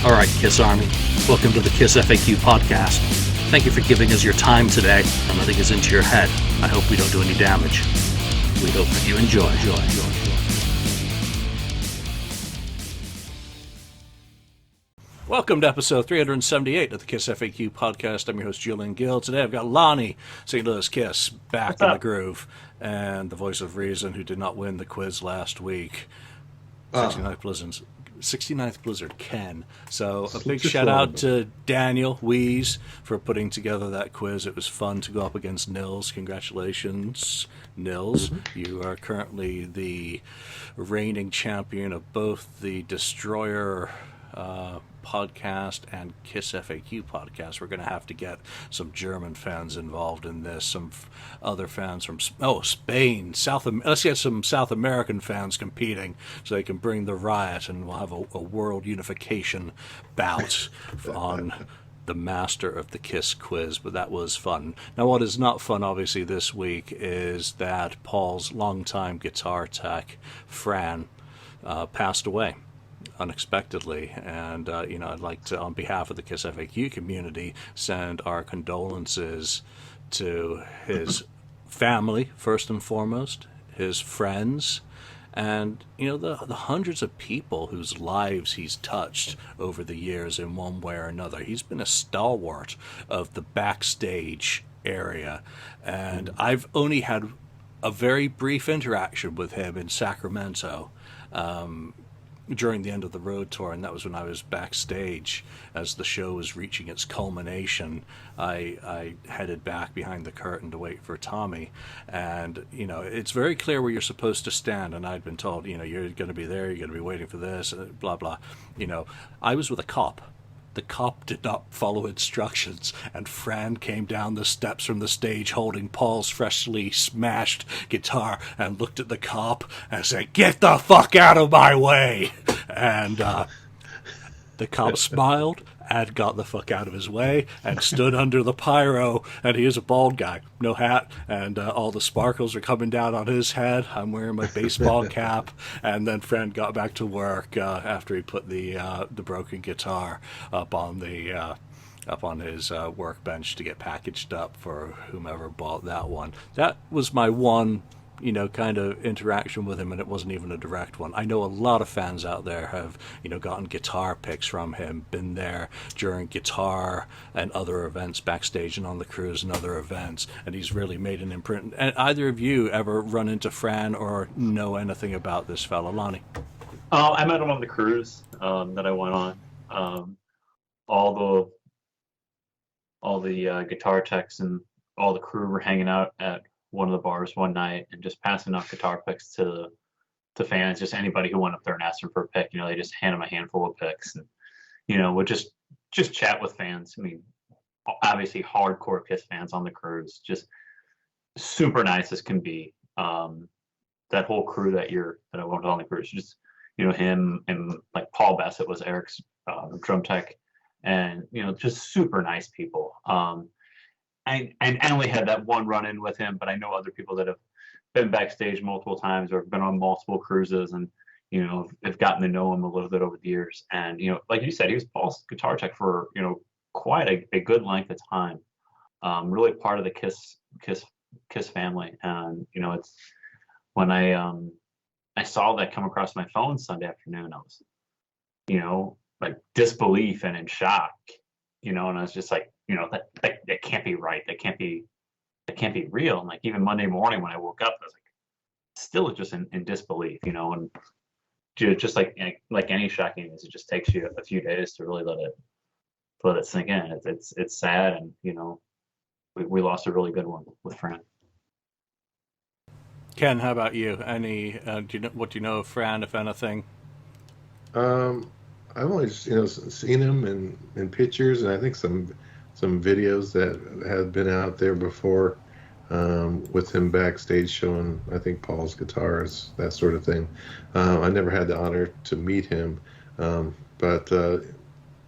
All right, Kiss Army, welcome to the KissFAQ Podcast. Thank you for giving us your time today. Nothing is into your head. I hope we don't do any damage. We hope that you enjoy. Welcome to episode 378 of the KissFAQ Podcast. I'm your host, Julian Gill. Today I've got Lonnie, St. Louis Kiss, back in the groove, and the voice of reason, who did not win the quiz last week. 69th Blizzard, Ken. So a big shout out to Daniel Wees for putting together that quiz. It was fun to go up against Nils. Congratulations, Nils. Mm-hmm. You are currently the reigning champion of both the Destroyer podcast and KissFAQ podcast. We're going to have to get some German fans involved in this, some other fans from Spain, let's get some South American fans competing so they can bring the riot, and we'll have a world unification bout on the master of the Kiss quiz. But that was fun. Now, what is not fun, obviously, this week is that Paul's longtime guitar tech, Fran, passed away unexpectedly, and I'd like to, on behalf of the KissFAQ community, send our condolences to his family first and foremost, his friends, and the hundreds of people whose lives he's touched over the years in one way or another. He's been a stalwart of the backstage area, and I've only had a very brief interaction with him in Sacramento during the end of the road tour, and that was when I was backstage as the show was reaching its culmination. I headed back behind the curtain to wait for Tommy, and it's very clear where you're supposed to stand, and I'd been told, you're going to be there, you're going to be waiting for this, blah blah. I was with a cop. The cop did not follow instructions, and Fran came down the steps from the stage holding Paul's freshly smashed guitar and looked at the cop and said, "Get the fuck out of my way!" And the cop smiled and got the fuck out of his way and stood under the pyro, and he is a bald guy, no hat, and all the sparkles are coming down on his head. I'm wearing my baseball cap, and then Fran got back to work after he put the broken guitar up on his workbench to get packaged up for whomever bought that one. That was my one kind of interaction with him, and it wasn't even a direct one. I know a lot of fans out there have, gotten guitar picks from him, been there during guitar and other events backstage and on the cruise and other events, and he's really made an imprint. And either of you ever run into Fran or know anything about this fella, Lonnie? I met him on the cruise that I went on. All the guitar techs and all the crew were hanging out at one of the bars one night and just passing out guitar picks to fans, just anybody who went up there and asked them for a pick. They just hand them a handful of picks, and would just chat with fans. I mean, obviously hardcore Kiss fans on the cruise, just super nice as can be. That whole crew that I went on the cruise, just him and like Paul Bassett was Eric's drum tech, and just super nice people. I only had that one run-in with him, but I know other people that have been backstage multiple times or have been on multiple cruises and, have gotten to know him a little bit over the years. And, like you said, he was Paul's guitar tech for, quite a good length of time. Really part of the Kiss family. And, it's when I saw that come across my phone Sunday afternoon, I was, like disbelief and in shock, and I was just like, that can't be right. That can't be real. And like even Monday morning when I woke up, I was like, still just in disbelief, and just like any shocking news, it just takes you a few days to really let it sink in. It's sad, and we lost a really good one with Fran. Ken, how about you? What do you know of Fran, if anything? I've only seen him in pictures, and I think some videos that have been out there before with him backstage showing, I think, Paul's guitars, that sort of thing. I never had the honor to meet him, but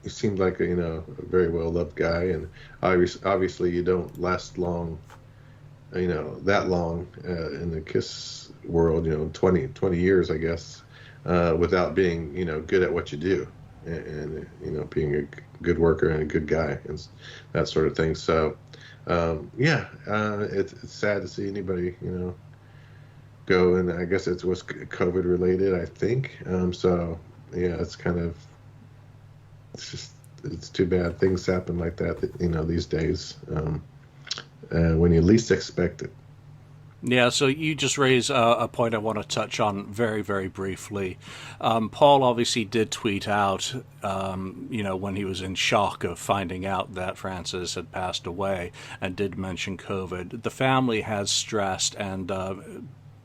he seemed like a very well-loved guy, and obviously you don't last long, that long in the Kiss world, 20 years, I guess, without being, good at what you do. and being a good worker and a good guy and that sort of thing. So it's sad to see anybody go, and I guess it was COVID related, I think. So yeah, it's too bad things happen like that, these days, when you least expect it. Yeah, so you just raise a point I want to touch on very, very briefly. Paul obviously did tweet out, when he was in shock of finding out that Francis had passed away, and did mention COVID. The family has stressed, and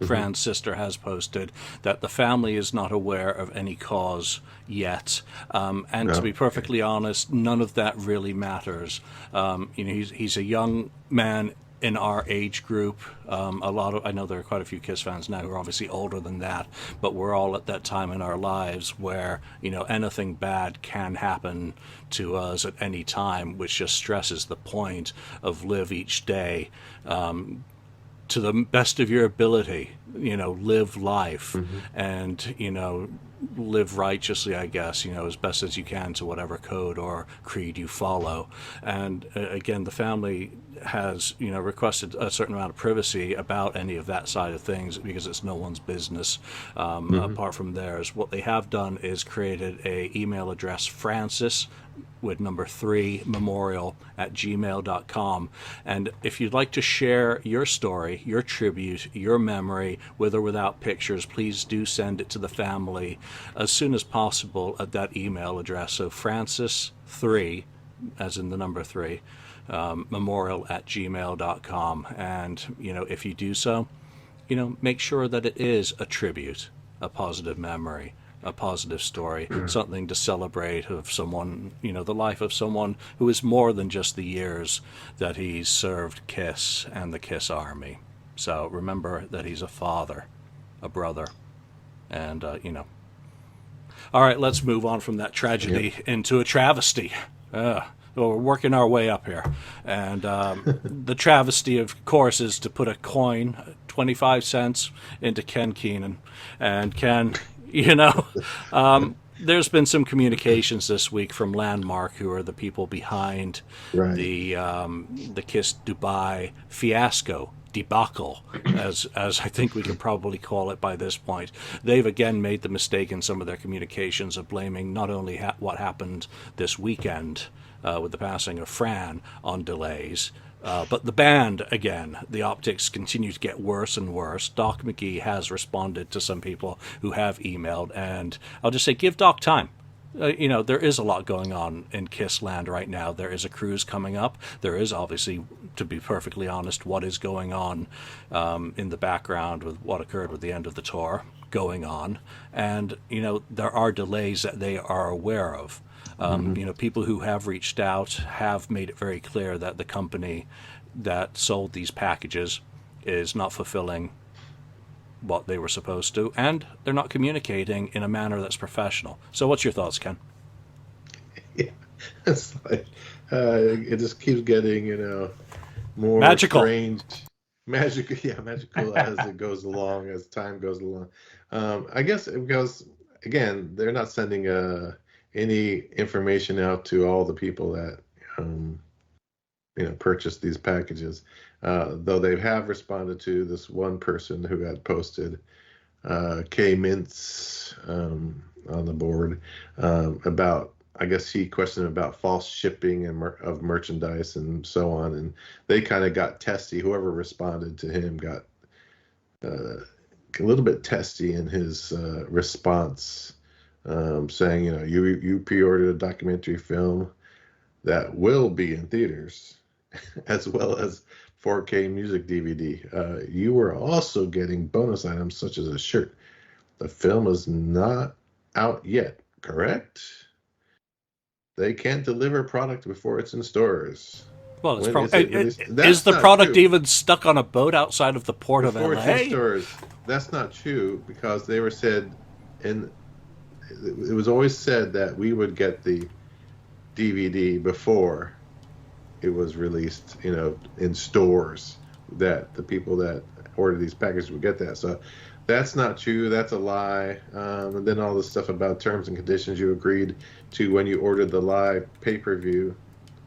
Fran's sister has posted that the family is not aware of any cause yet. And to be perfectly honest, none of that really matters. He's a young man in our age group. I know there are quite a few Kiss fans now who are obviously older than that, but we're all at that time in our lives where, anything bad can happen to us at any time, which just stresses the point of live each day to the best of your ability, live life and, live righteously, I guess, as best as you can to whatever code or creed you follow. And again, the family has, requested a certain amount of privacy about any of that side of things because it's no one's business apart from theirs. What they have done is created a email address, Francis with number 3 memorial@gmail.com. And if you'd like to share your story, your tribute, your memory, with or without pictures, please do send it to the family as soon as possible at that email address. So Francis3, as in the number 3, memorial@gmail.com. And, if you do so, make sure that it is a tribute, a positive memory, a positive story, something to celebrate of someone, the life of someone who is more than just the years that he's served KISS and the KISS Army. So remember that he's a father, a brother, and, All right, let's move on from that tragedy into a travesty. Well, we're working our way up here. And the travesty, of course, is to put a coin, 25 cents, into Ken Keenan. And Ken, there's been some communications this week from Landmark, who are the people behind the KISS Dubai fiasco, debacle, as I think we can probably call it by this point. They've again made the mistake in some of their communications of blaming not only what happened this weekend with the passing of Fran on delays, but the band, again, the optics continue to get worse and worse. Doc McGee has responded to some people who have emailed, and I'll just say, give Doc time. There is a lot going on in KISS land right now. There is a cruise coming up. There is obviously, to be perfectly honest, what is going on in the background with what occurred with the end of the tour going on. And, there are delays that they are aware of. People who have reached out have made it very clear that the company that sold these packages is not fulfilling what they were supposed to, and they're not communicating in a manner that's professional. So what's your thoughts, Ken? Yeah, it's like it just keeps getting, more magical. Strange, magical as it goes along, as time goes along. I guess because, again, they're not sending any information out to all the people that purchased these packages, though they have responded to this one person who had posted K Mintz on the board about, I guess he questioned about false shipping and of merchandise and so on, and they kind of got testy. Whoever responded to him got a little bit testy in his response, saying, you pre-ordered a documentary film that will be in theaters, as well as 4K music DVD. You were also getting bonus items such as a shirt. The film is not out yet, correct? They can't deliver product before it's in stores. Well, it's is the product even stuck on a boat outside of the port of LA? It's in stores. That's not true, because they were said, and it was always said that we would get the DVD before it was released, in stores, that the people that order these packages would get that. So That's not true. That's a lie. And then all the stuff about terms and conditions you agreed to when you ordered the live pay-per-view,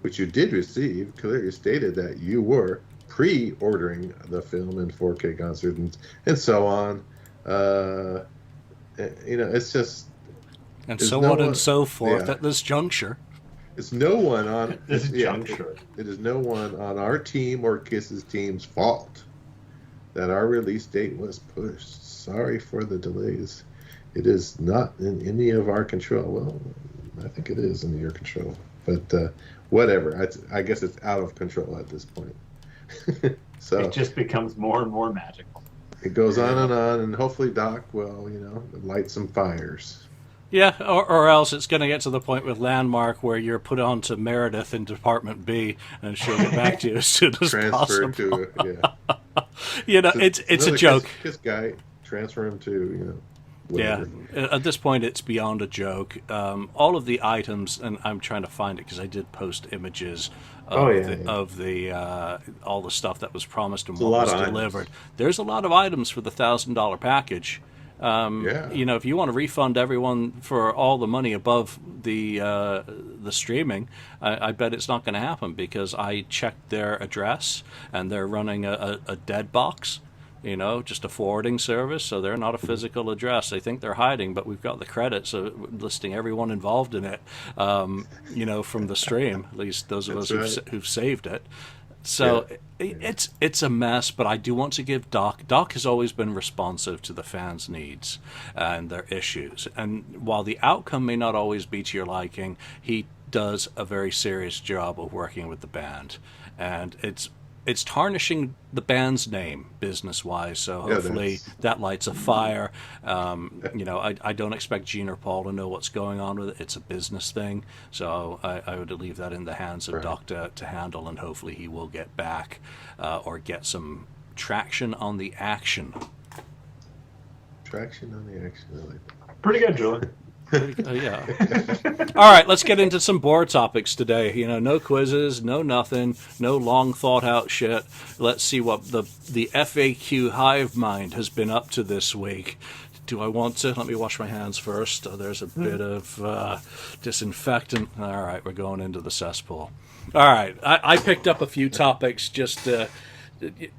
which you did receive, clearly stated that you were pre-ordering the film in 4K concert and so on. It's just And there's so no on and one, so forth yeah, at this juncture. it's no one on This it's, yeah, juncture. it is no one on our team or Kiss's team's fault that our release date was pushed. Sorry for the delays. It is not in any of our control. Well, I think it is in your control, but whatever. I guess it's out of control at this point. So It just becomes more and more magical. it goes on, and hopefully Doc will, light some fires. Yeah, or else it's going to get to the point with Landmark where you're put on to Meredith in Department B, and she'll get back to you as soon as possible. To It's a joke. Kiss guy, transfer him to whatever. Yeah, at this point it's beyond a joke. All of the items, and I'm trying to find it because I did post images of all the stuff that was promised and what was delivered. There's a lot of items for the $1,000 package. If you want to refund everyone for all the money above the streaming, I bet it's not going to happen because I checked their address and they're running a dead box, just a forwarding service. So they're not a physical address. I think they're hiding, but we've got the credits listing everyone involved in it, from the stream, at least those of us who've saved it. So it's a mess, but I do want to give Doc. Doc has always been responsive to the fans' needs and their issues. And while the outcome may not always be to your liking, he does a very serious job of working with the band. And it's tarnishing the band's name business-wise, so hopefully that lights a fire. I don't expect Gene or Paul to know what's going on with it. It's a business thing, so I would leave that in the hands of Doc to handle, and hopefully he will get back or get some traction on the action. Traction on the action, I like that. Pretty good, Julian. Yeah. All right, let's get into some board topics today. No quizzes, no nothing, no long thought out shit. Let's see what the FAQ hive mind has been up to this week. Do I want to? Let me wash my hands first. There's a bit of disinfectant. All right, we're going into the cesspool. All right, I picked up a few topics just to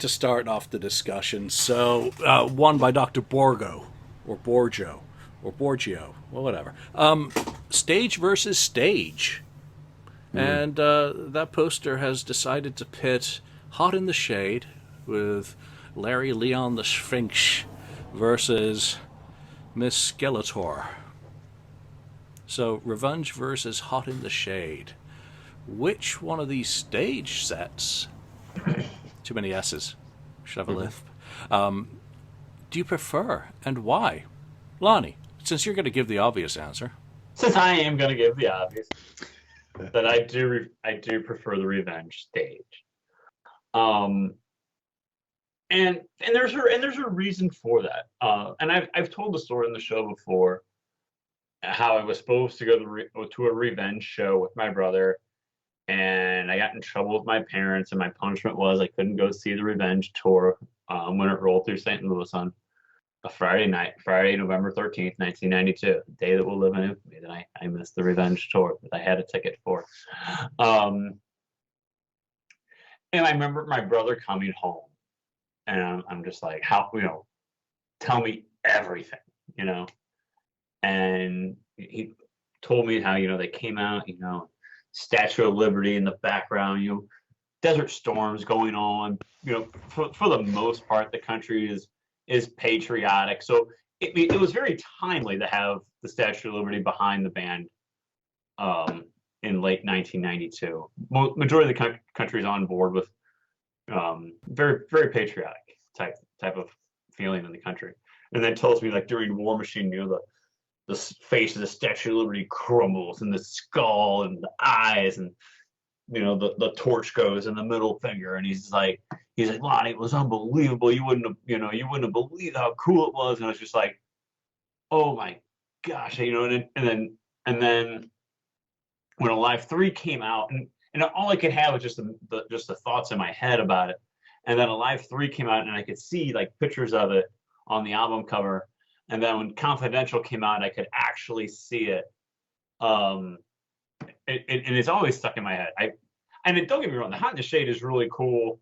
start off the discussion. So one by Dr. Borgo, or Borgio. Or Borgio, well, whatever. Stage versus stage. And that poster has decided to pit Hot in the Shade with Larry Leon the Sphinx versus Miss Skeletor. So, Revenge versus Hot in the Shade. Which one of these stage sets, too many S's, should have a lisp, do you prefer, and why? Lonnie, since you're going to give the obvious answer. Since I am going to give the obvious, that I do prefer the Revenge stage. And there's a reason for that. And I've told the story in the show before, how I was supposed to go to a Revenge show with my brother, and I got in trouble with my parents, and my punishment was I couldn't go see the Revenge tour when it rolled through St. Louis on a Friday night, Friday, November 13th, 1992, the day that will live in infamy, that I missed the Revenge tour that I had a ticket for. And I remember my brother coming home, and I'm just like, how, tell me everything, and he told me how, they came out, Statue of Liberty in the background, desert storms going on, for the most part, the country is patriotic. So it was very timely to have the Statue of Liberty behind the band in late 1992. Majority of the country is on board with very, very patriotic type of feeling in the country. And then tells me, like, during War Machine, the face of the Statue of Liberty crumbles, and the skull and the eyes, and the torch goes in the middle finger, and he's like, Lonnie, it was unbelievable. You wouldn't have believed how cool it was. And I was just like, oh my gosh, and then when Alive 3 came out, and all I could have was just the thoughts in my head about it. And then Alive 3 came out, and I could see like pictures of it on the album cover. And then when Confidential came out, I could actually see it. And it's always stuck in my head. Don't get me wrong, the Hot in the Shade is really cool.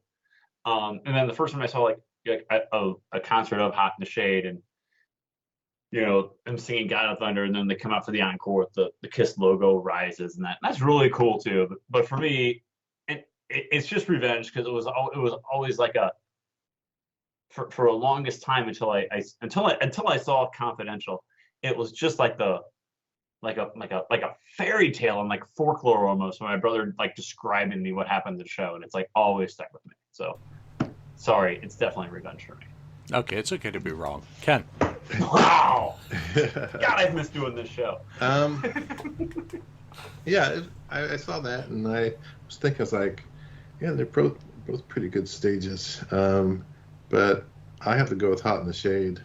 And then the first time I saw a concert of Hot in the Shade, and them singing God of Thunder, and then they come out for the encore with the Kiss logo rises, and that's really cool too. But for me, it's just Revenge, because it was always like for a longest time until I saw Confidential, it was just like a fairy tale and like folklore almost. My brother describing me what happened to the show, and it's always stuck with me. So sorry, it's definitely Revenge for me. Okay, it's okay to be wrong. Ken. Wow. God, I've missed doing this show. Yeah, I saw that, and I was thinking, I was like, yeah, they're both pretty good stages. But I have to go with Hot in the Shade.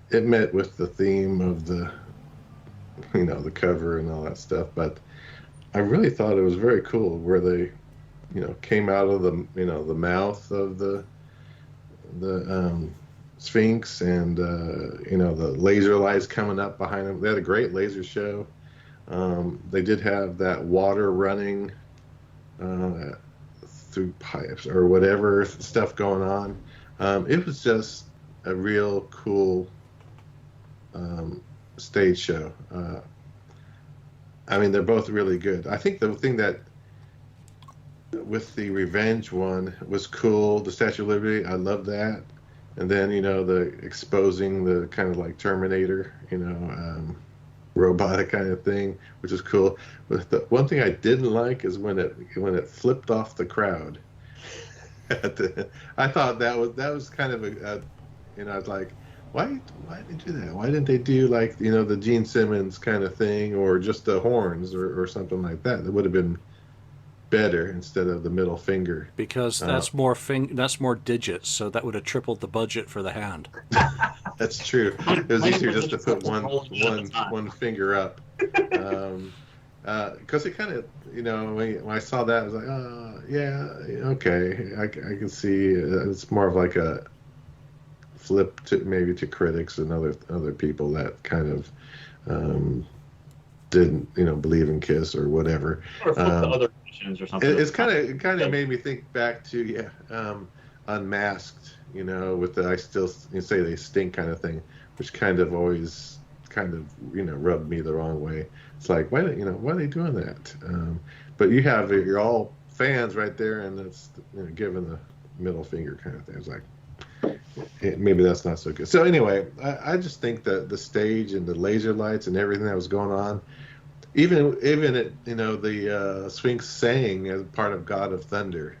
It met with the theme of the cover and all that stuff, but I really thought it was very cool where they, came out of the mouth of the Sphinx, and the laser lights coming up behind them. They had a great laser show. They did have that water running through pipes or whatever stuff going on. It was just a real cool stage show. They're both really good. I think the thing that with the Revenge one was cool, the Statue of Liberty, I love that. And then, the exposing the kind of like Terminator, robotic kind of thing, which is cool. But the one thing I didn't like is when it flipped off the crowd. I thought that was kind of I was like, why did they do that? Why didn't they do the Gene Simmons kind of thing, or just the horns or something like that? That would have been better instead of the middle finger. Because that's more digits, so that would have tripled the budget for the hand. That's true. It was easier just to put one finger up. Because it kind of, when I saw that, I was like, oh, yeah, okay, I can see it's more of like a flip to critics and other people that kind of didn't believe in Kiss or whatever. Or flip to other musicians or something. It kind of made me think back to Unmasked, with the I still say they stink kind of thing, which kind of always rubbed me the wrong way. It's like, why are they doing that? But you're all fans right there, and it's giving the middle finger kind of thing. It's like, maybe that's not so good. So anyway, I just think that the stage and the laser lights and everything that was going on, even it, the Sphinx sang as part of God of Thunder,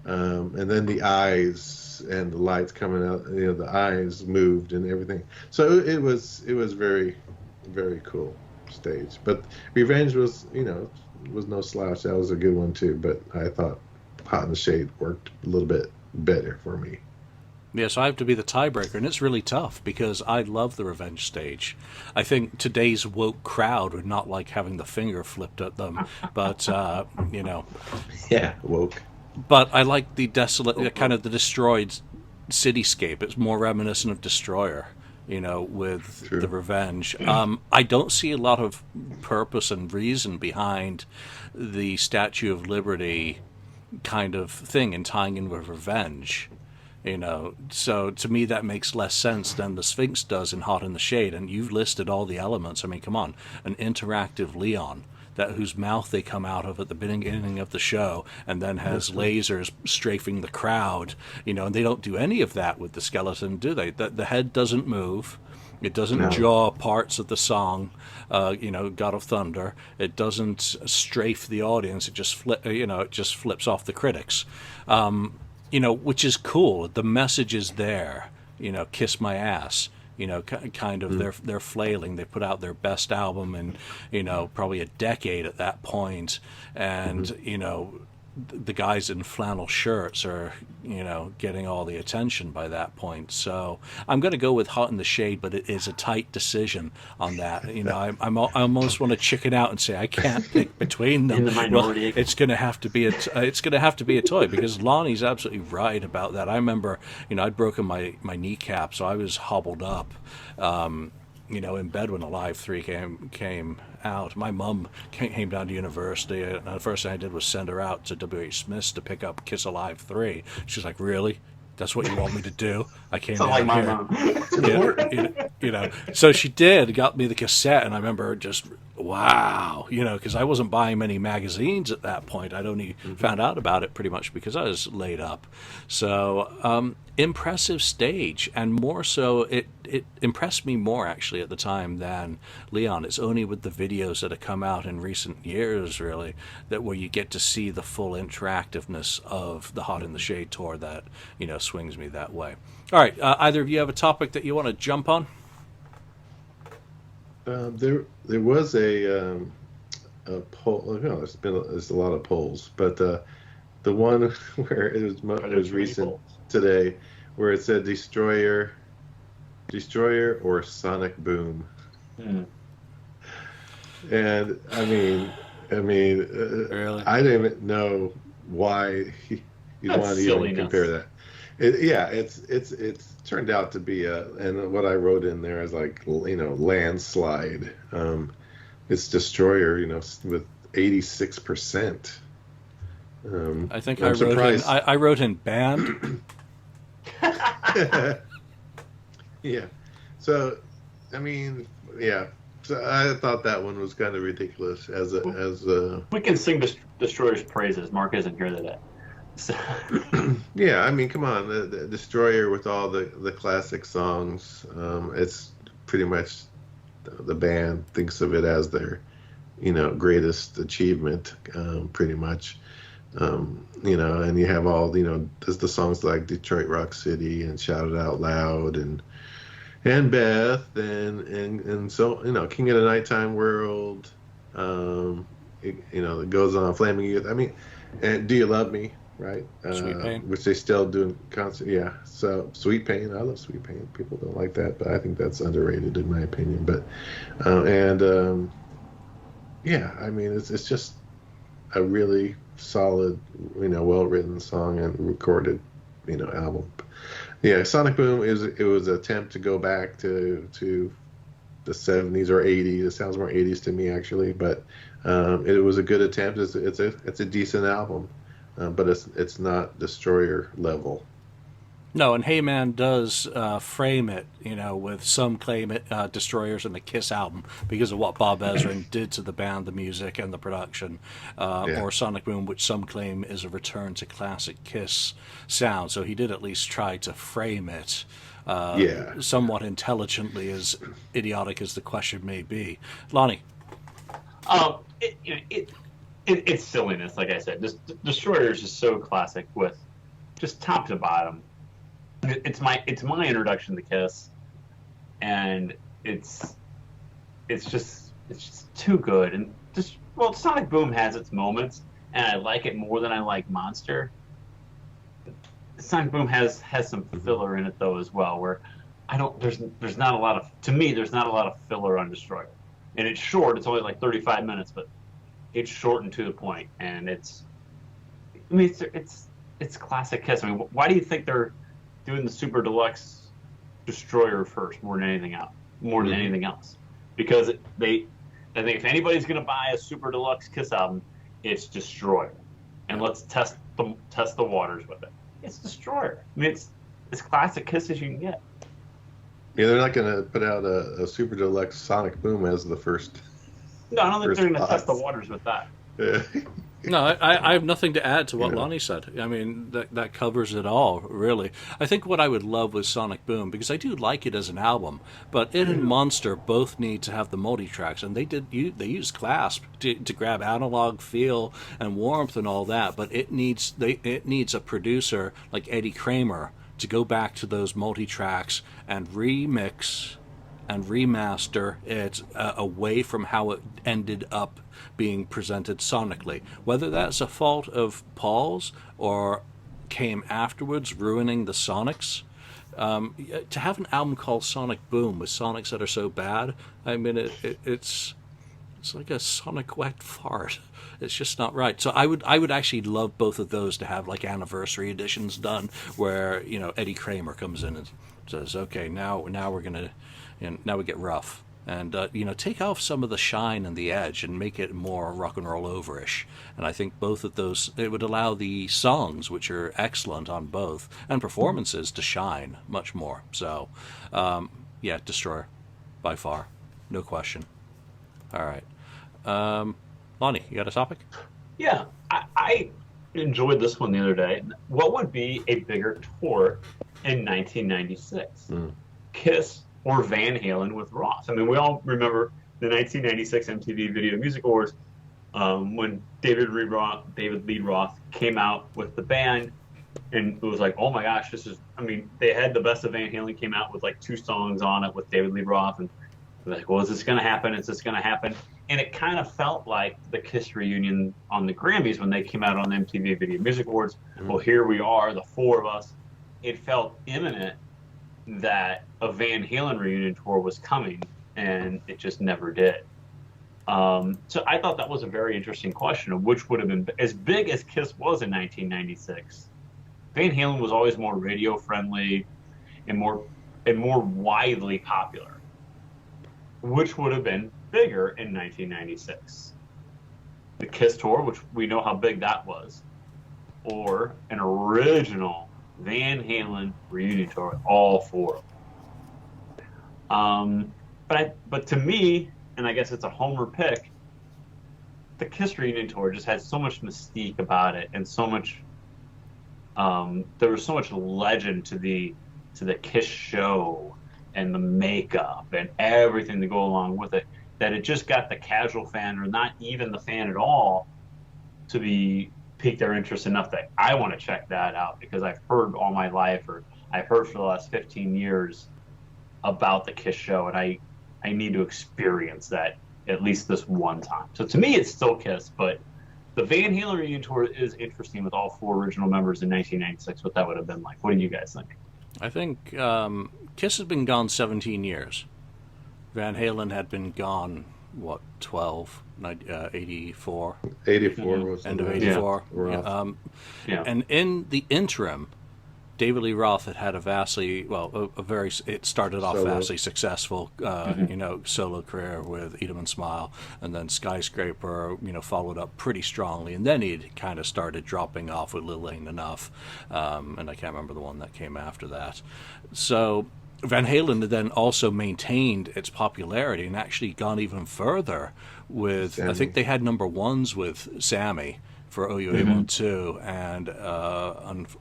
and then the eyes and the lights coming out, the eyes moved and everything. So it was very, very cool stage. But Revenge was no slouch. That was a good one too. But I thought Hot in the Shade worked a little bit better for me. Yes, I have to be the tiebreaker, and it's really tough because I love the Revenge stage. I think today's woke crowd would not like having the finger flipped at them, but Yeah, woke. But I like the desolate, kind of the destroyed cityscape. It's more reminiscent of Destroyer, with True. the Revenge. I don't see a lot of purpose and reason behind the Statue of Liberty kind of thing and tying in with Revenge. So to me that makes less sense than the Sphinx does in Hot in the Shade. And you've listed all the elements. I mean, come on, an interactive Leon whose mouth they come out of at the beginning of the show, and then has lasers strafing the crowd. And they don't do any of that with the skeleton, do they? The head doesn't move. It doesn't jaw parts of the song, God of Thunder. It doesn't strafe the audience. It just flips off the critics. Which is cool. The message is there. Kiss my ass. Kind of they're flailing. They put out their best album in probably a decade at that point, and the guys in flannel shirts are, getting all the attention by that point. So I'm going to go with Hot in the Shade, but it is a tight decision on that. I almost want to chicken out and say I can't pick between them. In the minority. Well, it's going to have to be a toy, because Lonnie's absolutely right about that. I remember, I'd broken my kneecap, so I was hobbled up. In bed when Alive 3 came out. My mum came down to university, and the first thing I did was send her out to W.H. Smith's to pick up Kiss Alive 3. She's like, "Really? That's what you want me to do?" I came down like my here. mom. So she did, got me the cassette, and I remember just, wow, because I wasn't buying many magazines at that point. I'd only found out about it pretty much because I was laid up. So impressive stage, and more so, it impressed me more actually at the time than Leon. It's only with the videos that have come out in recent years, really, that where you get to see the full interactiveness of the Hot in the Shade tour that swings me that way. All right, either of you have a topic that you want to jump on? There was a poll. There's a lot of polls, but the one where it was recent today, where it said Destroyer or Sonic Boom. And I mean, really? I didn't even know why you'd want to even compare that. It's turned out to be and what I wrote in there is like, landslide. It's Destroyer, with 86%. I think I wrote in band. Yeah. So, I mean, yeah. So I thought that one was kind of ridiculous as we can sing Destroyer's praises. Mark isn't here today. So. Yeah, I mean, come on, the Destroyer with all the classic songs. It's pretty much the band thinks of it as their, greatest achievement, pretty much. And you have all, there's the songs like Detroit Rock City and Shout It Out Loud and Beth and so, King of the Nighttime World. It goes on, Flaming Youth. I mean, and Do You Love Me? Right, Sweet Pain, which they still do concert. Yeah, so Sweet Pain, I love Sweet Pain. People don't like that, but I think that's underrated in my opinion. But yeah, I mean it's just a really solid, well written song and recorded, album. Yeah, Sonic Boom it was an attempt to go back to the 70s or 80s. It sounds more 80s to me actually, but it was a good attempt. It's a decent album. But it's not Destroyer level. No, and Hey Man does frame it, with some claim it Destroyers in the Kiss album because of what Bob Ezrin did to the band, the music, and the production, or Sonic Boom, which some claim is a return to classic Kiss sound. So he did at least try to frame it somewhat intelligently, as idiotic as the question may be. Lonnie? It's silliness, like I said. Destroyer is just so classic, with just top to bottom. It's my introduction to Kiss, and it's just too good. And Sonic Boom has its moments, and I like it more than I like Monster. Sonic Boom has some filler in it though as well, where there's not a lot of filler on Destroyer, and it's short. It's only like 35 minutes, but it's short and to the point, and it's classic Kiss. I mean, why do you think they're doing the Super Deluxe Destroyer first more than anything else? Because I think if anybody's going to buy a Super Deluxe Kiss album, it's Destroyer, and let's test the waters with it. It's Destroyer. I mean, it's as classic Kiss as you can get. Yeah, they're not going to put out a Super Deluxe Sonic Boom as the first. No, I don't think they're going to test the waters with that. Yeah. No, I have nothing to add to what Lonnie said. I mean, that covers it all, really. I think what I would love with Sonic Boom, because I do like it as an album, but it and Monster both need to have the multi-tracks, and they use Clasp to grab analog feel and warmth and all that, but it needs a producer like Eddie Kramer to go back to those multi-tracks and remix and remaster it away from how it ended up being presented sonically. Whether that's a fault of Paul's or came afterwards, ruining the sonics. To have an album called Sonic Boom with sonics that are so bad, I mean, it's like a sonic wet fart. It's just not right. So I would actually love both of those to have like anniversary editions done, where Eddie Kramer comes in and says, "Okay, now we're gonna, now we get rough." And take off some of the shine and the edge and make it more rock and roll overish. And I think both of those, it would allow the songs, which are excellent on both, and performances to shine much more. So, Destroyer, by far, no question. All right, Lonnie, you got a topic? Yeah, I enjoyed this one the other day. What would be a bigger tour in 1996? Kiss or Van Halen with Roth? I mean, we all remember the 1996 MTV Video Music Awards when David Lee Roth came out with the band, and it was like, oh my gosh, they had the Best of Van Halen came out with like 2 songs on it with David Lee Roth, and like, well, is this going to happen? Is this going to happen? And it kind of felt like the Kiss reunion on the Grammys when they came out on the MTV Video Music Awards. Well, here we are, the 4 of us. It felt imminent that a Van Halen reunion tour was coming, and it just never did. So I thought that was a very interesting question of which would have been as big as Kiss was in 1996. Van Halen was always more radio friendly and more widely popular. Which would have been bigger in 1996? The Kiss tour, which we know how big that was, or an original Van Halen reunion tour with all 4 of them. But to me, and I guess it's a homer pick, the Kiss reunion tour just had so much mystique about it, and so much. There was so much legend to the Kiss show and the makeup and everything to go along with it, that it just got the casual fan, or not even the fan at all, to be piqued their interest enough that I want to check that out, because I've heard all my life, or I've heard for the last 15 years about the Kiss show, and I need to experience that at least this one time. So to me, it's still Kiss, but the Van Halen reunion tour is interesting with all 4 original members in 1996, what that would have been like. What do you guys think? I think Kiss has been gone 17 years. Van Halen had been gone, 12, 84? 84 was end of 84. Yeah. And in the interim, David Lee Roth had a it started off vastly successful, solo career with Eat 'Em and Smile, and then Skyscraper, followed up pretty strongly, and then he kind of started dropping off with Lil Ain't Enough, and I can't remember the one that came after that. So Van Halen then also maintained its popularity and actually gone even further with, Sammy. I think they had number 1s with Sammy for OU812 and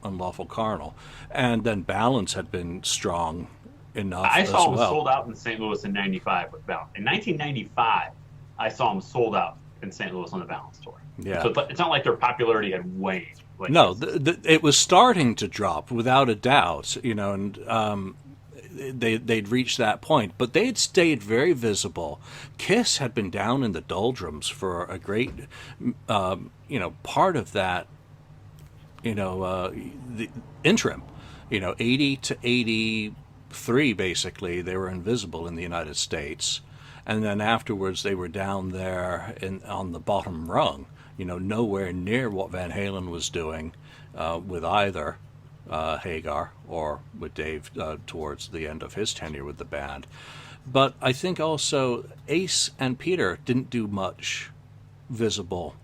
Unlawful Carnal. And then Balance had been strong enough I saw them sold out in St. Louis in 95 with Balance. In 1995, I saw them sold out in St. Louis on the Balance tour. Yeah. So it's not like their popularity had waned. No, it was starting to drop without a doubt, and they'd reached that point, but they had stayed very visible. Kiss had been down in the doldrums for a great, part of that, the interim, 80 to 83, basically, they were invisible in the United States. And then afterwards, they were down there on the bottom rung, nowhere near what Van Halen was doing with either Hagar or with Dave towards the end of his tenure with the band. But I think also Ace and Peter didn't do much visible,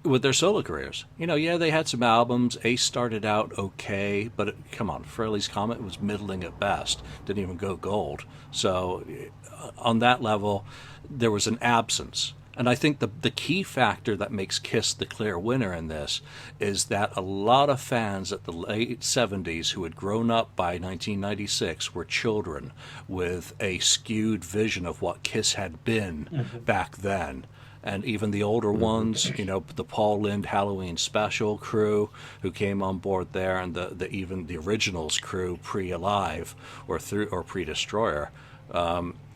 with their solo careers. They had some albums. Ace started out okay, but come on, Frehley's Comet was middling at best. Didn't even go gold. So on that level, there was an absence. And I think the key factor that makes Kiss the clear winner in this is that a lot of fans at the late 70s who had grown up by 1996 were children with a skewed vision of what Kiss had been back then. and even the older ones, the Paul Lynde Halloween Special crew who came on board there, and even the originals crew pre-Alive or pre-Destroyer.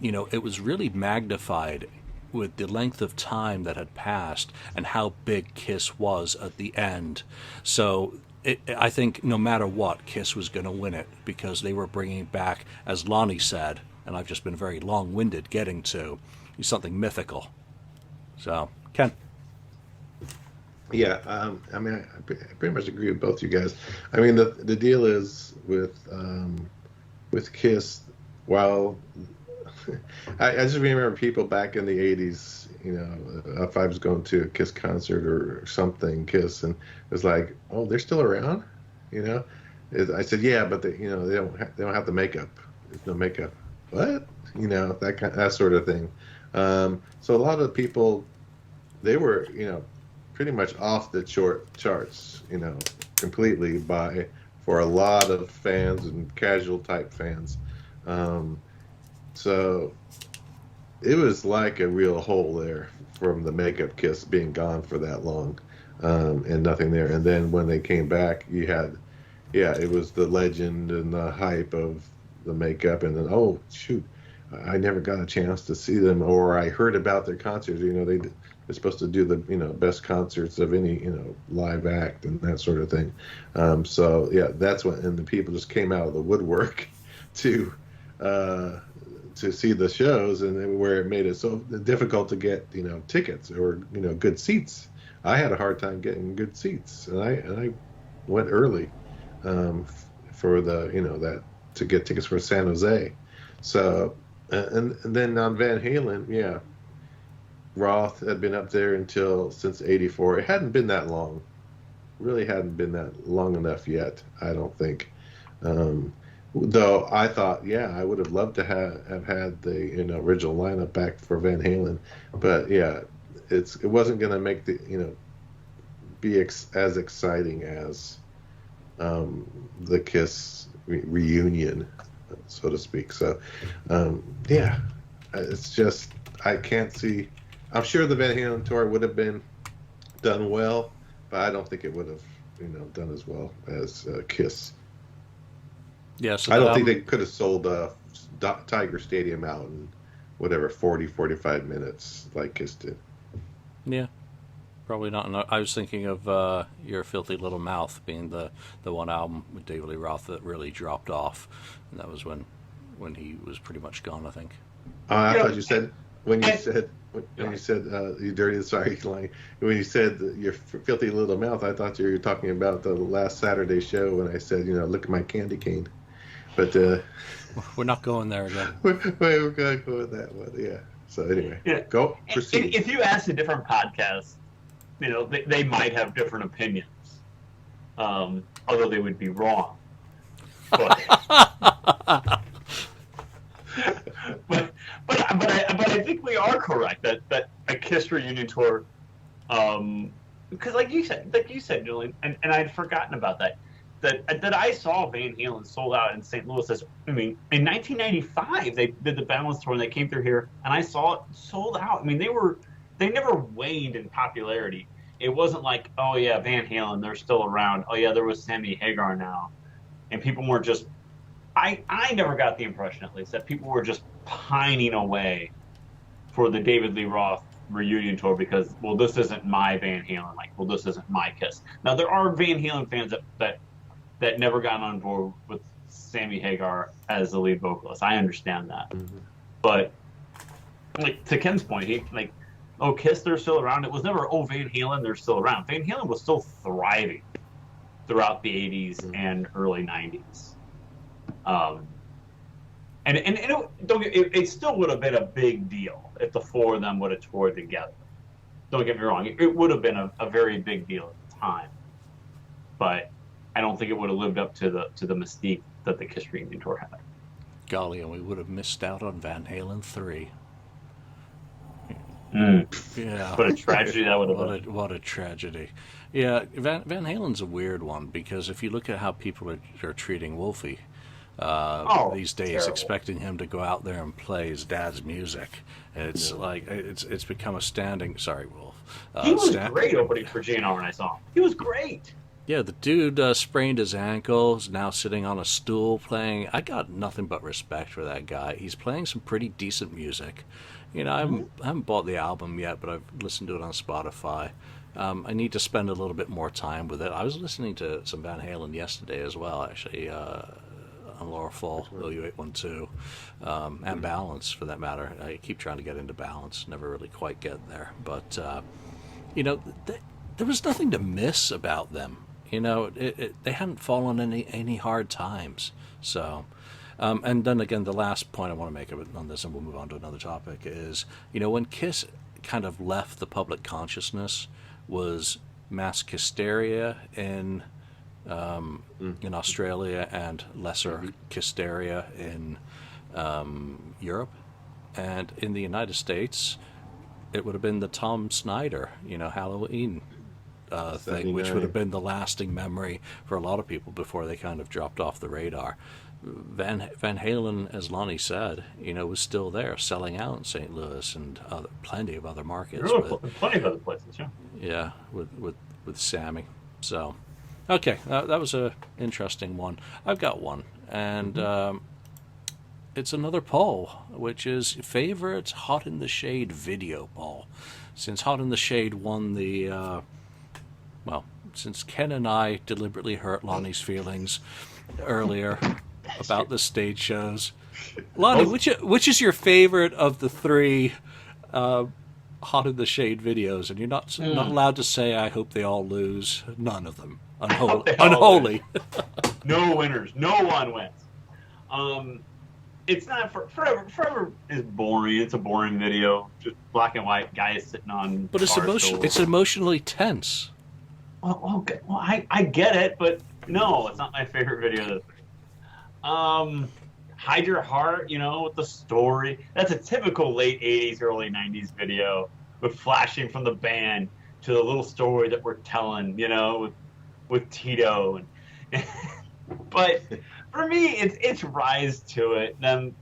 It was really magnified with the length of time that had passed and how big KISS was at the end. So I think no matter what, KISS was going to win it because they were bringing back, as Lonnie said, and I've just been very long-winded getting to, something mythical. So, Ken. Yeah, I pretty much agree with both you guys. I mean, the deal is with KISS, while I just remember people back in the 80s, if I was going to a KISS concert or something, KISS, and it was like, oh, they're still around? I said, yeah, but they don't have the makeup. There's no makeup. What? That sort of thing. So a lot of people, they were, pretty much off the charts, completely for a lot of fans and casual type fans. So it was like a real hole there from the makeup KISS being gone for that long, and nothing there. And then when they came back, you had, it was the legend and the hype of the makeup, and then, oh, shoot, I never got a chance to see them, or I heard about their concerts. They're supposed to do the, best concerts of any, live act and that sort of thing. So, that's when, and the people just came out of the woodwork to see the shows, and where it made it so difficult to get, tickets or, good seats. I had a hard time getting good seats, and I went early for the, to get tickets for San Jose. So, and then on Van Halen, Roth had been up there since '84. It hadn't been that long. Really hadn't been that long enough yet, I don't think. Though I thought, I would have loved to have had the original lineup back for Van Halen, but it wasn't going to make the be as exciting as the KISS reunion, so to speak. So it's just, I can't see. I'm sure the Van Halen tour would have been done well, but I don't think it would have done as well as KISS. Yeah, so I don't think they could have sold Tiger Stadium out in 45 minutes like KISS did. Yeah, probably not. I was thinking of Your Filthy Little Mouth being the one album with David Lee Roth that really dropped off, and that was when he was pretty much gone, I think. I thought you said when you said you dirty, sorry, Lonnie. When you said Your Filthy Little Mouth, I thought you were talking about the last Saturday show when I said, look at my candy cane. But we're not going there again. We're going to go with that one, yeah. So anyway, go proceed. If you ask a different podcast, they might have different opinions, although they would be wrong. But I think we are correct that a KISS reunion tour, because like you said, Julian, and I'd forgotten about that I saw Van Halen sold out in St. Louis. In 1995 they did the Balance tour and they came through here, and I saw it sold out. They never waned in popularity. It wasn't like, oh yeah, Van Halen, they're still around. Oh yeah, there was Sammy Hagar now, and people were just. I never got the impression, at least, that people were just pining away for the David Lee Roth reunion tour because, well, this isn't my Van Halen. Like, well, this isn't my KISS. Now, there are Van Halen fans that never got on board with Sammy Hagar as the lead vocalist. I understand that. Mm-hmm. But, like, to Ken's point, KISS, they're still around. It was never, oh, Van Halen, they're still around. Van Halen was still thriving throughout the 80s and early 90s. It still would have been a big deal if the four of them would have toured together. Don't get me wrong; it would have been a very big deal at the time, but I don't think it would have lived up to the mystique that the KISS reunion tour had. Golly, and we would have missed out on Van Halen 3. Yeah, what a tragedy that would have been. What a tragedy. Yeah, Van Halen's a weird one because if you look at how people are treating Wolfie. these days, terrible. expecting him to go out there and play his dad's music. It's like it's become a standing. Sorry, Wolf. He was great opening for GNR when I saw him. He was great. Yeah, the dude sprained his ankle. Is now sitting on a stool playing. I got nothing but respect for that guy. He's playing some pretty decent music. You know, I haven't bought the album yet, but I've listened to it on Spotify. I need to spend a little bit more time with it. I was listening to some Van Halen yesterday as well, actually, on Laura Fall, OU812, and Balance, for that matter. I keep trying to get into Balance, never really quite get there. But, you know, there was nothing to miss about them. You know, they hadn't fallen any hard times. So, and then again, the last point I want to make on this, and we'll move on to another topic, is, you know, when Kiss kind of left the public consciousness was mass hysteria in Australia and lesser hysteria in Europe, and in the United States, it would have been the Tom Snyder, you know, Halloween thing, which would have been the lasting memory for a lot of people before they kind of dropped off the radar. Van Halen, as Lonnie said, you know, was still there, selling out in St. Louis and plenty of other markets. Plenty of other places, yeah. Yeah, with Sammy. So, okay, that was a interesting one. I've got one, and it's another poll, which is favorite Hot in the Shade video poll. Since Hot in the Shade won the, since Ken and I deliberately hurt Lonnie's feelings earlier about the stage shows. Lonnie, which is your favorite of the three Hot in the Shade videos? And you're not allowed to say, I hope they all lose. None of them. Unholy. No winners. No one wins. It's not forever is boring. It's a boring video. Just black and white guys sitting on. But it's emotionally tense. Well, okay. Well, I get it, but no, it's not my favorite video of the three. Hide Your Heart, you know, with the story. That's a typical late 80s, early 90s video with flashing from the band to the little story that we're telling, you know, with Tito. And but for me, it's Rise to It. And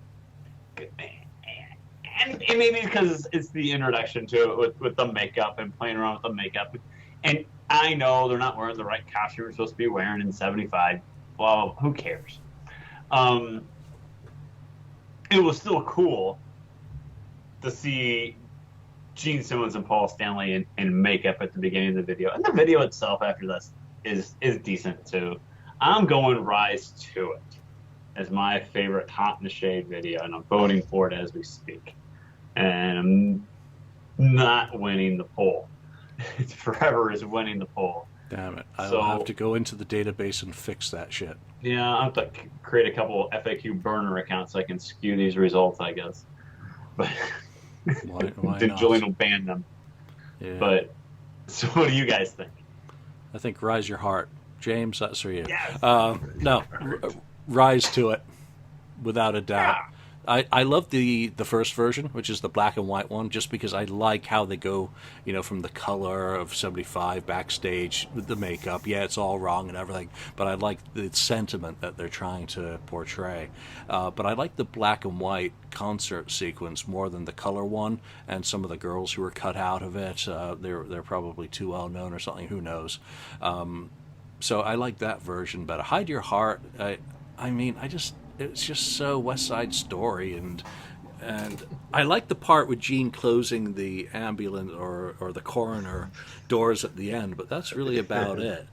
maybe because it's the introduction to it with the makeup and playing around with the makeup. And I know they're not wearing the right costume they're supposed to be wearing in 75. Well, who cares? It was still cool to see Gene Simmons and Paul Stanley in makeup at the beginning of the video. And the video itself after this is decent too. I'm going Rise to It as my favorite Hot in the Shade video, and I'm voting for it as we speak. And I'm not winning the poll. It's Forever is winning the poll. Damn it. I'll have to go into the database and fix that shit. Yeah, I'll have to create a couple FAQ burner accounts so I can skew these results, I guess. But why not? Julian will ban them. Yeah. But, so what do you guys think? I think Rise Your Heart. James, that's for you. Yes. No, Rise to It, without a doubt. Yeah. I love the first version, which is the black and white one, just because I like how they go, you know, from the color of 75 backstage with the makeup. Yeah, it's all wrong and everything, but I like the sentiment that they're trying to portray. But I like the black and white concert sequence more than the color one, and some of the girls who were cut out of it, they're probably too well known or something, who knows. So I like that version better. Hide Your Heart, I mean, it's just so West Side Story, and I like the part with Gene closing the ambulance or the coroner doors at the end, but that's really about it.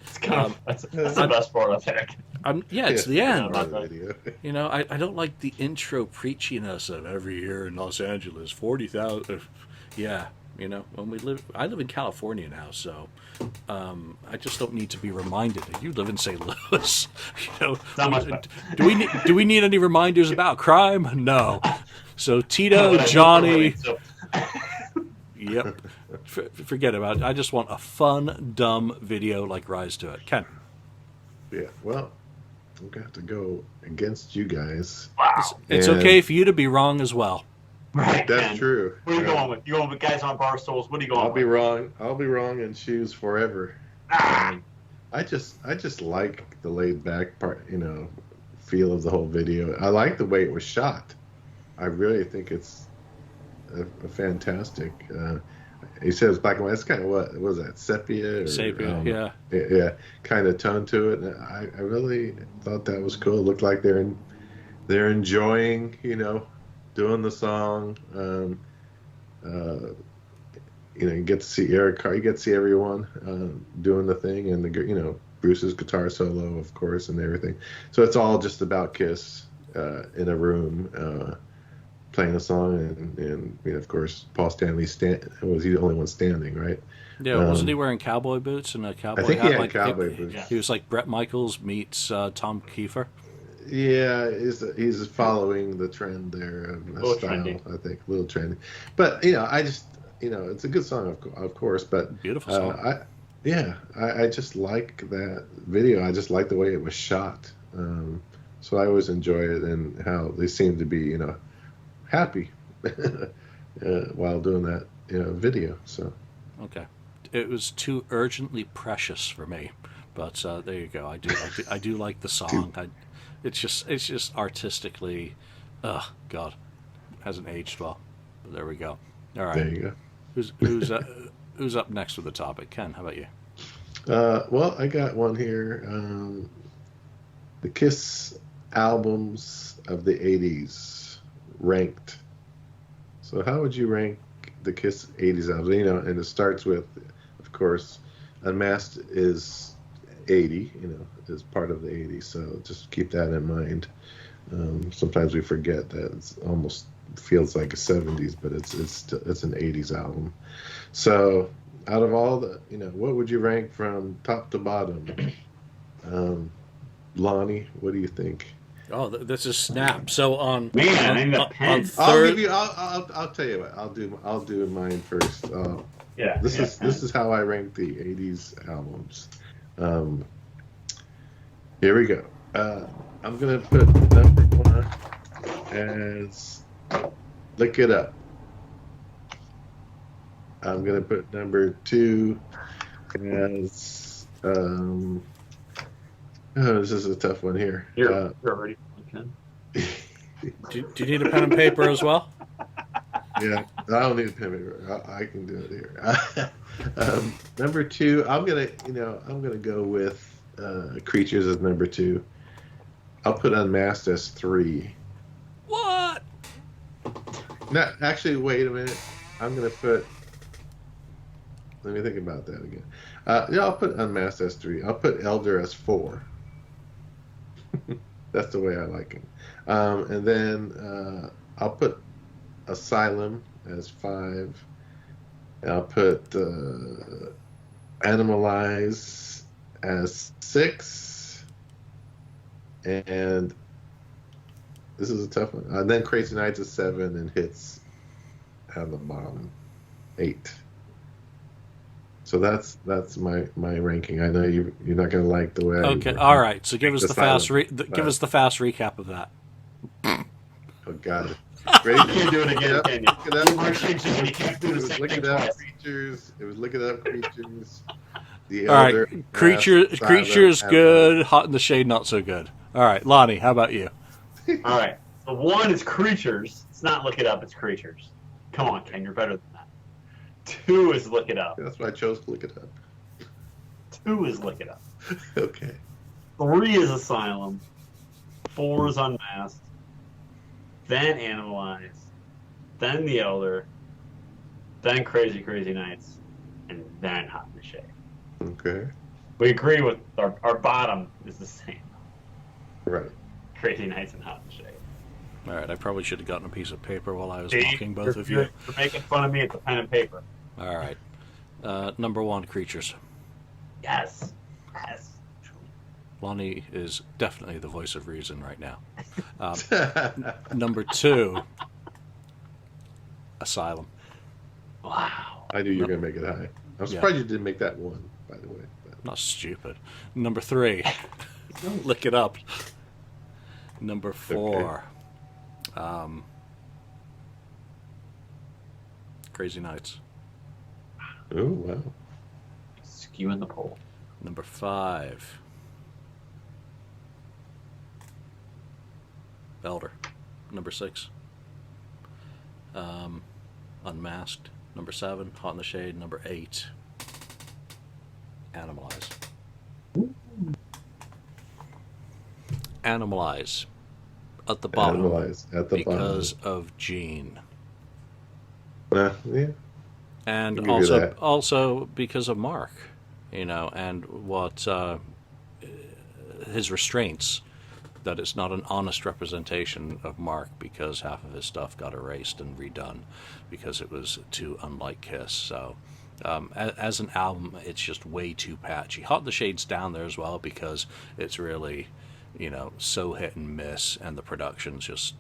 That's the best part, I think. It's the end. Yeah. You know, I don't like the intro preachiness of every year in Los Angeles, 40,000. Yeah, you know, I live in California now, so I just don't need to be reminded. You live in St. Louis. You know, Not much better. do we need any reminders about crime? No. So Tito, Johnny. Yep. Forget about it. I just want a fun, dumb video like Rise to It. Ken. Yeah. Well, I'm gonna have to go against you guys. Wow. It's okay for you to be wrong as well. Right, That's man. true. What are you going with? You going with guys on bar stools? What are you going I'll with? be wrong. I'll be wrong and choose Forever. I just like the laid back part, you know, feel of the whole video. I like the way it was shot. I really think it's a fantastic. He says black and white. It's kind of what was that, sepia? Or, Sepia, yeah. Yeah, kind of tone to it. And I really thought that was cool. It looked like they're enjoying, doing the song. You get to see Eric Carr, you get to see everyone doing the thing, and Bruce's guitar solo, of course, and everything. So it's all just about Kiss in a room playing a song, and of course Paul Stanley was he the only one standing, right? Yeah, wasn't he wearing cowboy boots and a cowboy I think hat? he had cowboy boots. He was like Bret Michaels meets Tom Kiefer. Yeah, he's following the trend there of style, trendy. I think, a little trendy. But I just it's a good song, of course. But Beautiful song. I just like that video. I just like the way it was shot. So I always enjoy it, and how they seem to be happy while doing that video. So Okay, it was too urgently precious for me, but there you go. I do like the song. It's just artistically, God, hasn't aged well. But there we go. All right. there you go. Who's up next with the topic? Ken, how about you? Well, I got one here. The Kiss albums of the 80s ranked. So how would you rank the Kiss 80s albums? And it starts with, of course, Unmasked is 80, is part of the 80s. So just keep that in mind. Sometimes we forget that it's almost feels like a 70s, but it's an 80s album. So out of all the, what would you rank from top to bottom? Lonnie, what do you think? Oh, this is snap. So on pen. third, I'll tell you what. I'll do mine first. This is how I rank the 80s albums. Here we go. I'm gonna put number 1 as Lick It Up. I'm gonna put number 2 as this is a tough one here. You're already Ken. do you need a pen and paper as well? Yeah, I don't need a pen and paper. I can do it here. Number 2, I'm gonna go with Creatures as number 2. I'll put Unmasked as 3. What? No, actually, wait a minute. I'm gonna put. Let me think about that again. I'll put Unmasked as 3. I'll put Elder as 4. That's the way I like him. And then I'll put Asylum as 5. I'll put Animalize as 6. And this is a tough one. And then Crazy Nights is 7, and Hits at the bottom 8. So that's my ranking. I know you're not going to like the way. Okay, all right. So give us the fast recap of that. Oh God! Ready? You can't do it again, can you? You can't do the same Look thing it up, twice. Creatures. It was Look It Up, Creatures. The All Elder, right, creatures Asylum, good. Hot in the Shade, not so good. All right, Lonnie, how about you? All right. So 1 is Creatures. It's not Look It Up. It's Creatures. Come on, Ken. You're better than that. 2 is Look It Up. That's why I chose to Look It Up. 2 is Look It Up. Okay. 3 is Asylum. 4 is Unmasked. Then Animalize. Then The Elder. Then Crazy Crazy Nights. And then Hot in the Shade. Okay. We agree with our bottom is the same. Right. Crazy Nights and Hot in the Shade. All right, I probably should have gotten a piece of paper while I was See, mocking both of you. You're making fun of me. It's a pen and paper. All right, number 1, Creatures. Yes. Lonnie is definitely the voice of reason right now. Number 2, Asylum. Wow. I knew you were going to make it high. I'm surprised you didn't make that 1, by the way. But. Not stupid. Number 3, Lick It Up. Number 4, Crazy Nights. Oh wow. Skewing the pole. Number 5, Elder, number 6. Unmasked, number 7. Hot in the Shade, number 8. Animalize. Animalize at the bottom Animalize at the because of Gene. Yeah. And I'll give you that. also because of Mark, and what his restraints, that it's not an honest representation of Mark because half of his stuff got erased and redone because it was too unlike Kiss. So as an album, it's just way too patchy. Hot in the Shade's down there as well because it's really, so hit and miss, and the production's just,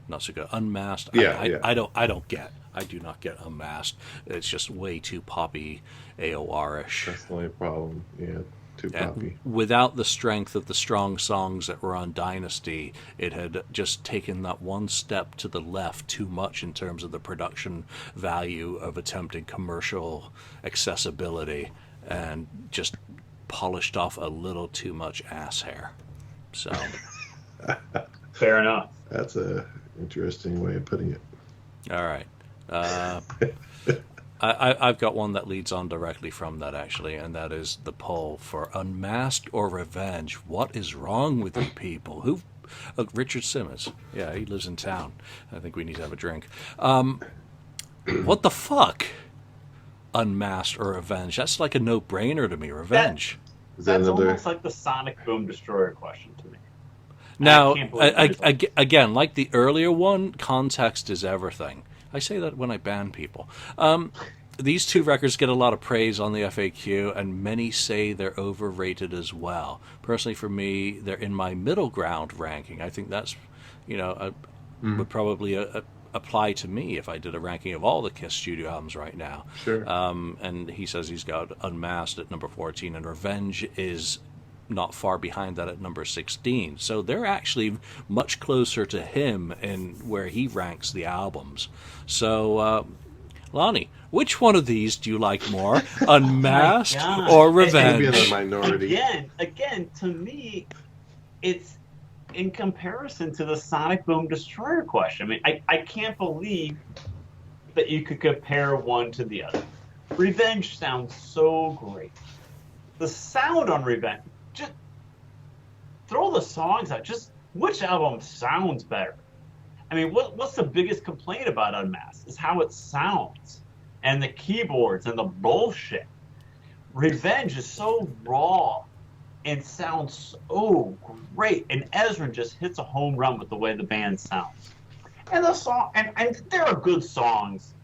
not so good. Unmasked, I do not get Unmasked. It's just way too poppy, AOR-ish. That's the only problem. Yeah, too poppy. And without the strength of the strong songs that were on Dynasty, it had just taken that one step to the left too much in terms of the production value of attempting commercial accessibility, and just polished off a little too much ass hair. So Fair enough. That's a interesting way of putting it. All right. I've got one that leads on directly from that, actually, and that is the poll for Unmasked or Revenge. What is wrong with you people? Richard Simmons. Yeah, he lives in town. I think we need to have a drink. What the fuck? Unmasked or Revenge? That's like a no-brainer to me. Revenge. That's almost like the Sonic Boom Destroyer question to me. Now, again, like the earlier one, context is everything. I say that when I ban people. These two records get a lot of praise on the FAQ, and many say they're overrated as well. Personally, for me, they're in my middle ground ranking. I think that's, would probably apply to me if I did a ranking of all the Kiss studio albums right now. Sure. And he says he's got Unmasked at number 14, and Revenge is not far behind that at number 16. So they're actually much closer to him in where he ranks the albums. So, Lonnie, which one of these do you like more, Unmasked or Revenge? Maybe in the minority. Again, to me, it's in comparison to the Sonic Boom Destroyer question. I mean, I can't believe that you could compare one to the other. Revenge sounds so great. The sound on Revenge, just throw the songs out. Just which album sounds better? I mean, what's the biggest complaint about Unmasked is how it sounds and the keyboards and the bullshit. Revenge is so raw and sounds so great, and Ezra just hits a home run with the way the band sounds. And the song, and there are good songs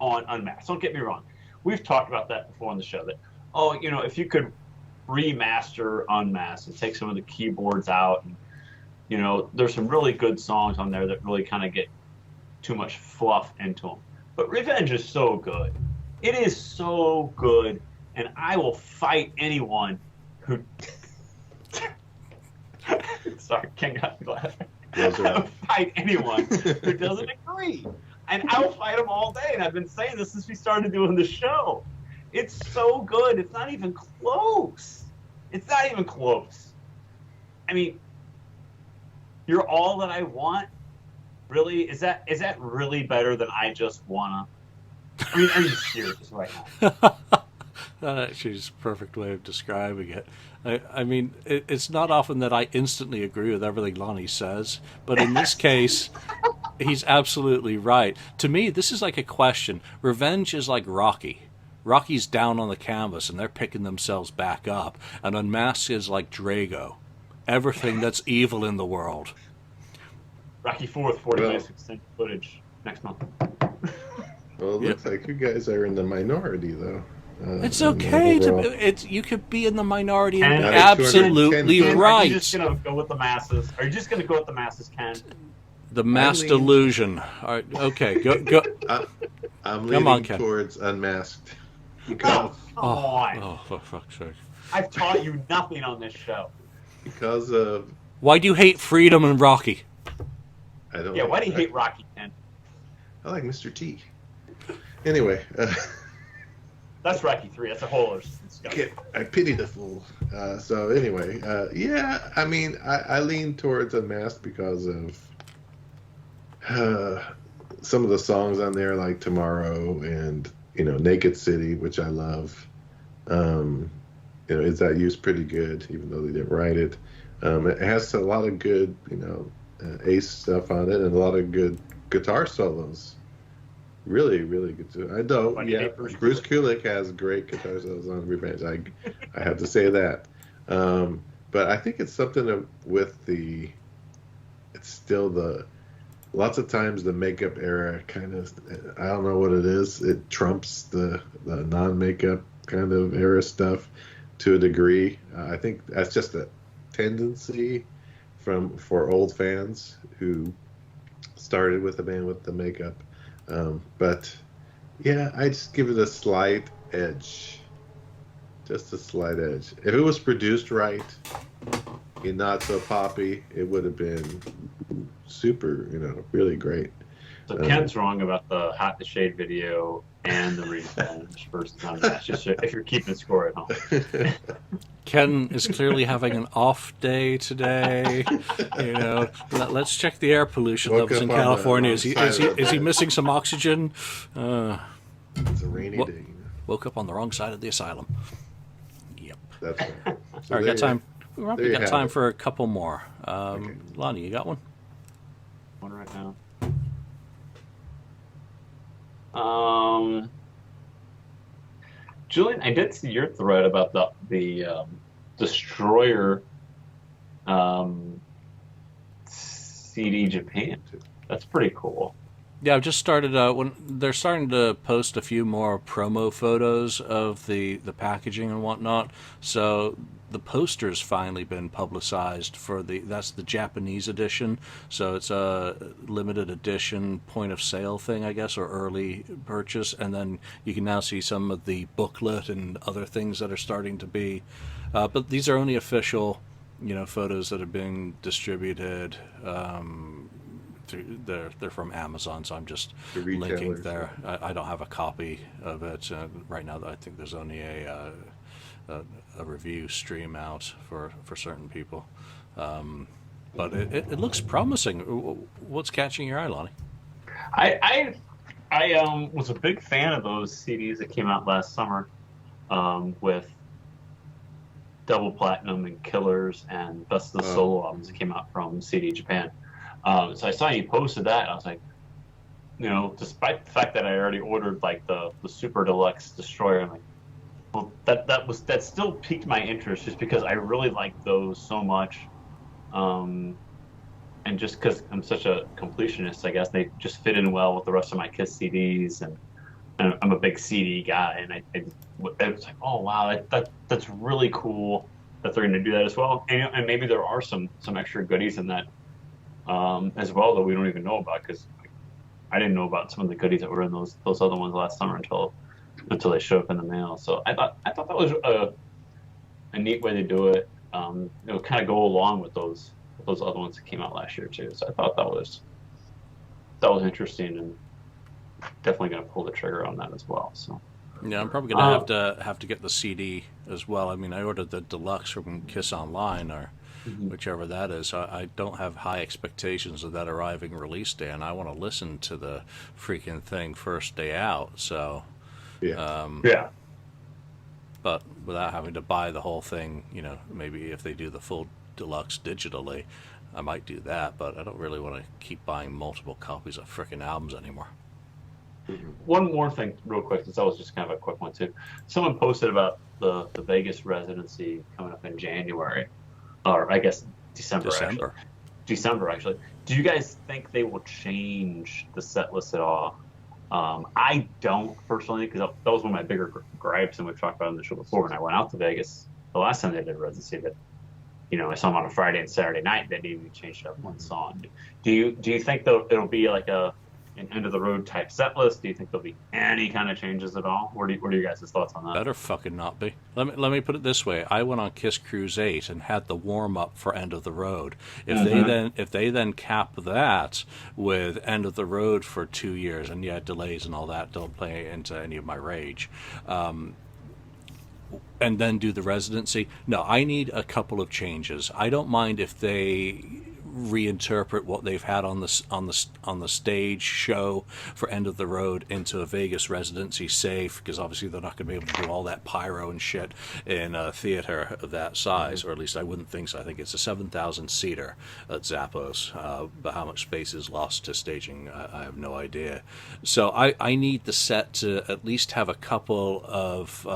on Unmasked. Don't get me wrong. We've talked about that before on the show. That if you could remaster Unmasked and take some of the keyboards out, and there's some really good songs on there that really kind of get too much fluff into them. But Revenge is so good. It is so good, and I will fight anyone who. Sorry, Ken got me laughing. I will fight anyone who doesn't agree, and I will fight them all day. And I've been saying this since we started doing the show. It's so good. It's not even close. It's not even close. I mean, You're All That I Want. Really? Is that really better than I Just Wanna? I mean, are you serious right now? That actually is a perfect way of describing it. I mean, it's not often that I instantly agree with everything Lonnie says, but in this case, he's absolutely right. To me, this is like a question. Revenge is like Rocky. Rocky's down on the canvas, and they're picking themselves back up. And Unmasked is like Drago. Everything that's evil in the world. Rocky 4th, 40 minutes extended footage next month. Well, it looks like you guys are in the minority, though. It's okay. You could be in the minority and be absolutely right. Are you just going to go with the masses? Are you just going to go with the masses, Ken? The mass delusion. All right, okay, go. I'm leaning towards Unmasked. Come on. Oh, for fuck's sake. I've taught you nothing on this show. Because of... Why do you hate Freedom and Rocky? I don't. Yeah, why do you hate Rocky, Ken? I like Mr. T. Anyway, That's Rocky 3. That's a whole other discussion. I pity the fool. So anyway, yeah, I mean, I lean towards Unmasked because of some of the songs on there, like Tomorrow and Naked City, which I love. Is That You's pretty good, even though they didn't write it. It has a lot of good, Ace stuff on it, and a lot of good guitar solos. Really, really good. I know, yeah. Bruce Kulick has great guitar solos on Revenge. I have to say that. But I think it's something with it's still lots of times the makeup era kind of, I don't know what it is. It trumps the non-makeup kind of era stuff to a degree. I think that's just a tendency for old fans who started with the band with the makeup. But yeah, I just give it a slight edge. Just a slight edge. If it was produced right and not so poppy, it would have been super, really great. So Ken's wrong about the Hot to Shade video and the Revenge versus Unmasked. Just if you're keeping score at home. Ken is clearly having an off day today. Let's check the air pollution levels in California. Is he missing some oxygen? It's a rainy day. Woke up on the wrong side of the asylum. Yep. That's right. So all right, got time. We got time it. for a couple more. Okay. Lonnie, you got one? One right now. Julian, I did see your thread about the Destroyer CD Japan. That's pretty cool. Yeah, I've just started. When they're starting to post a few more promo photos of the packaging and whatnot. So the poster's finally been publicized that's the Japanese edition. So it's a limited edition point of sale thing, I guess, or early purchase. And then you can now see some of the booklet and other things that are starting to be. But these are only official, photos that are being distributed. They're from Amazon, so I'm just linking there. I don't have a copy of it right now. I think there's only a review stream out for certain people, but it looks promising. What's catching your eye, Lonnie? I was a big fan of those CDs that came out last summer, with Double Platinum and Killers and Best of the Solo albums that came out from CD Japan. So I saw you posted that, and I was like, despite the fact that I already ordered like the Super Deluxe Destroyer, I'm like, well, that still piqued my interest just because I really like those so much, and just because I'm such a completionist, I guess they just fit in well with the rest of my Kiss CDs, and I'm a big CD guy, and I was like, oh wow, that's really cool that they're going to do that as well, and maybe there are some extra goodies in that. As well, that we don't even know about, because I didn't know about some of the goodies that were in those other ones last summer until they showed up in the mail. So I thought that was a neat way to do it. It would kind of go along with those other ones that came out last year too. So I thought that was was interesting, and definitely going to pull the trigger on that as well. So yeah, I'm probably going to have to get the CD as well. I mean, I ordered the deluxe from Kiss Online or whichever that is. I don't have high expectations of that arriving release day, and I want to listen to the freaking thing first day out. So yeah. But without having to buy the whole thing, maybe if they do the full deluxe digitally, I might do that, but I don't really want to keep buying multiple copies of frickin' albums anymore. One more thing real quick, since that was just kind of a quick one too. Someone posted about the Vegas residency coming up in January, or I guess December. Actually. Do you guys think they will change the set list at all? I don't personally, because that was one of my bigger gripes, and we've talked about it on the show before. When I went out to Vegas the last time they did residency, that I saw them on a Friday and Saturday night. They didn't even change up one song. Do you think though it'll be like a an end of the road type set list? Do you think there'll be any kind of changes at all? What are you guys' thoughts on that? Better fucking not be. Let me put it this way. I went on Kiss Cruise 8 and had the warm up for End of the Road. If they then cap that with End of the Road for 2 years, and yeah, delays and all that don't play into any of my rage. And then do the residency. No, I need a couple of changes. I don't mind if they reinterpret what they've had on the stage show for End of the Road into a Vegas residency safe, because obviously they're not going to be able to do all that pyro and shit in a theater of that size, or at least I wouldn't think so. I think it's a 7,000 seater at Zappos, but how much space is lost to staging, I have no idea. So I need the set to at least have a couple of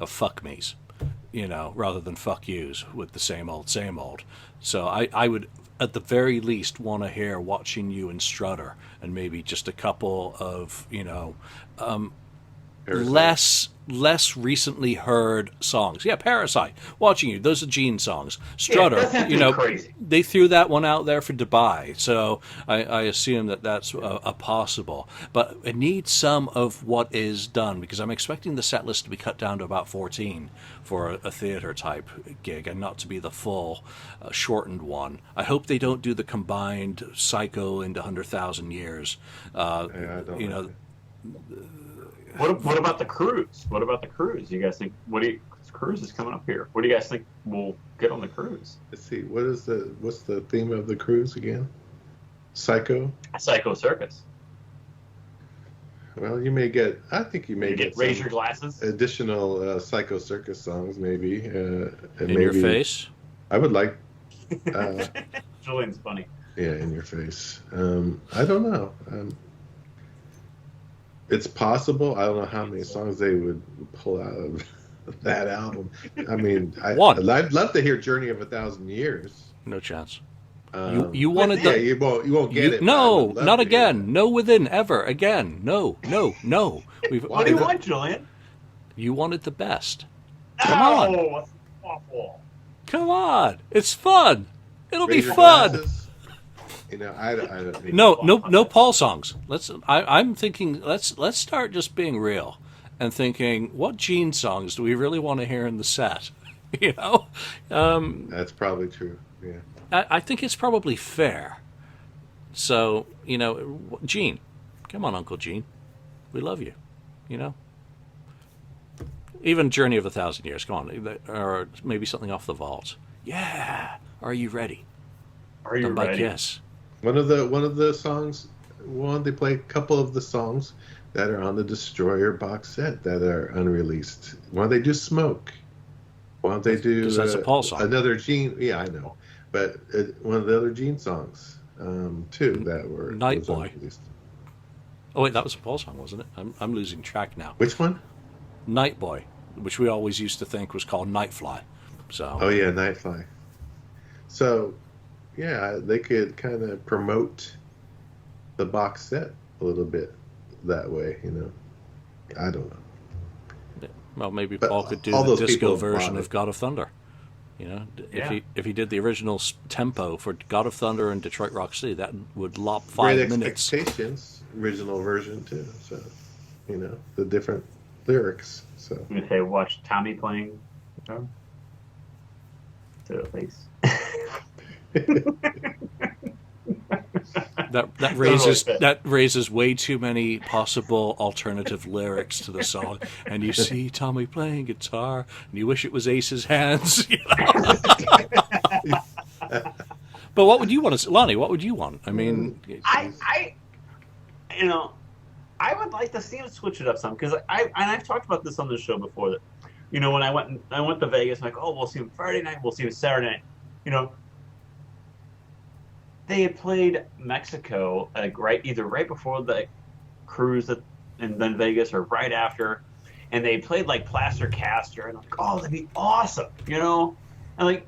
fuck me's, rather than fuck yous with the same old. So I would, at the very least, want to hear Watching You and Strutter, and maybe just a couple of, less recently heard songs. Yeah, Parasite, Watching You, those are Gene songs. Strutter, crazy. They threw that one out there for Dubai, so I assume that's a possible. But it needs some of what is done, because I'm expecting the set list to be cut down to about 14 for a theater type gig, and not to be the full shortened one. I hope they don't do the combined Psycho into 100,000 Years. I don't like it. What about the cruise? What about the cruise? You guys think? Cruise is coming up here. What do you guys think we'll get on the cruise? Let's see. What's the theme of the cruise again? Psycho Circus. Well, I think you may get Raise Your Glasses. Additional Psycho Circus songs, maybe. In Your Face. I would like. Julian's funny. Yeah, In Your Face. I don't know. It's possible. I don't know how many songs they would pull out of that album. I mean, I'd love to hear Journey of 1,000 Years. No chance. You wanted the... Yeah, you won't get it. No, not again. No Within, ever. Again. No. What do you want, Julian? You wanted the best. Come on. That's awful. Come on. It's fun. It'll Raise be Your fun. Glasses. I don't think No Paul songs. I'm thinking let's start just being real and thinking, what Gene songs do we really want to hear in the set? That's probably true. Yeah. I think it's probably fair. So, Gene, come on, Uncle Gene, we love you. Even Journey of 1,000 Years, come on, or maybe something off the vault. Yeah. Are you ready? Are you ready? Yes. One of the songs. They play a couple of the songs that are on the Destroyer box set that are unreleased. Why don't they do Smoke? Why don't they do? Because that's a Paul song. Another Gene. Yeah, I know. But one of the other Gene songs, too, that were Night Boy. unreleased. Oh wait, that was a Paul song, wasn't it? I'm losing track now. Which one? Night Boy, which we always used to think was called Nightfly. So. Oh yeah, Nightfly. So, yeah, they could kind of promote the box set a little bit that way, I don't know. Yeah. Well, maybe But Paul could do all the those disco people version bought of it. God of Thunder. If he did the original tempo for God of Thunder and Detroit Rock City, that would lop 5 Great minutes. Expectations, original version too. So, the different lyrics. So Okay, watch Tommy playing guitar. To the face. That raises way too many possible alternative lyrics to the song. And you see Tommy playing guitar, and you wish it was Ace's hands. But what would you want to say, Lonnie? What would you want? I mean, I would like to see him switch it up some, because I've talked about this on the show before, that when I went to Vegas, I'm like, oh, we'll see him Friday night, we'll see him Saturday night. They had played Mexico either right before the cruise and then Vegas, or right after, and they played like Plaster Caster, and I'm like, oh, that'd be awesome, and like,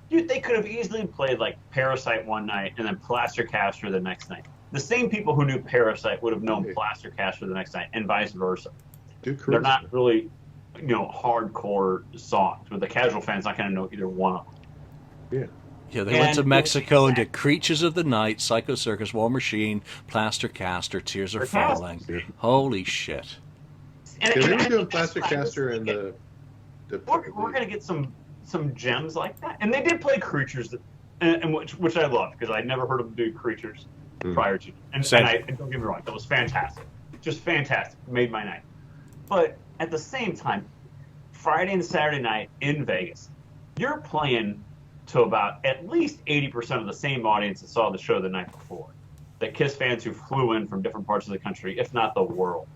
dude, they could have easily played like Parasite one night and then Plaster Caster the next night. The same people who knew Parasite would have known Plaster Caster the next night, and vice versa. They're not really, hardcore songs, but the casual fan's not going to know either one of them. Yeah. Yeah, they went to Mexico and did Creatures of the Night, Psycho Circus, War Machine, Plaster Caster, Tears Are Falling. Holy shit. And they were doing Plaster Caster and the we're going to get some gems like that. And they did play Creatures, and which I loved, because I'd never heard them do Creatures prior to. And don't get me wrong, that was fantastic. Just fantastic. Made my night. But at the same time, Friday and Saturday night in Vegas, you're playing to about at least 80% of the same audience that saw the show the night before. The KISS fans who flew in from different parts of the country, if not the world.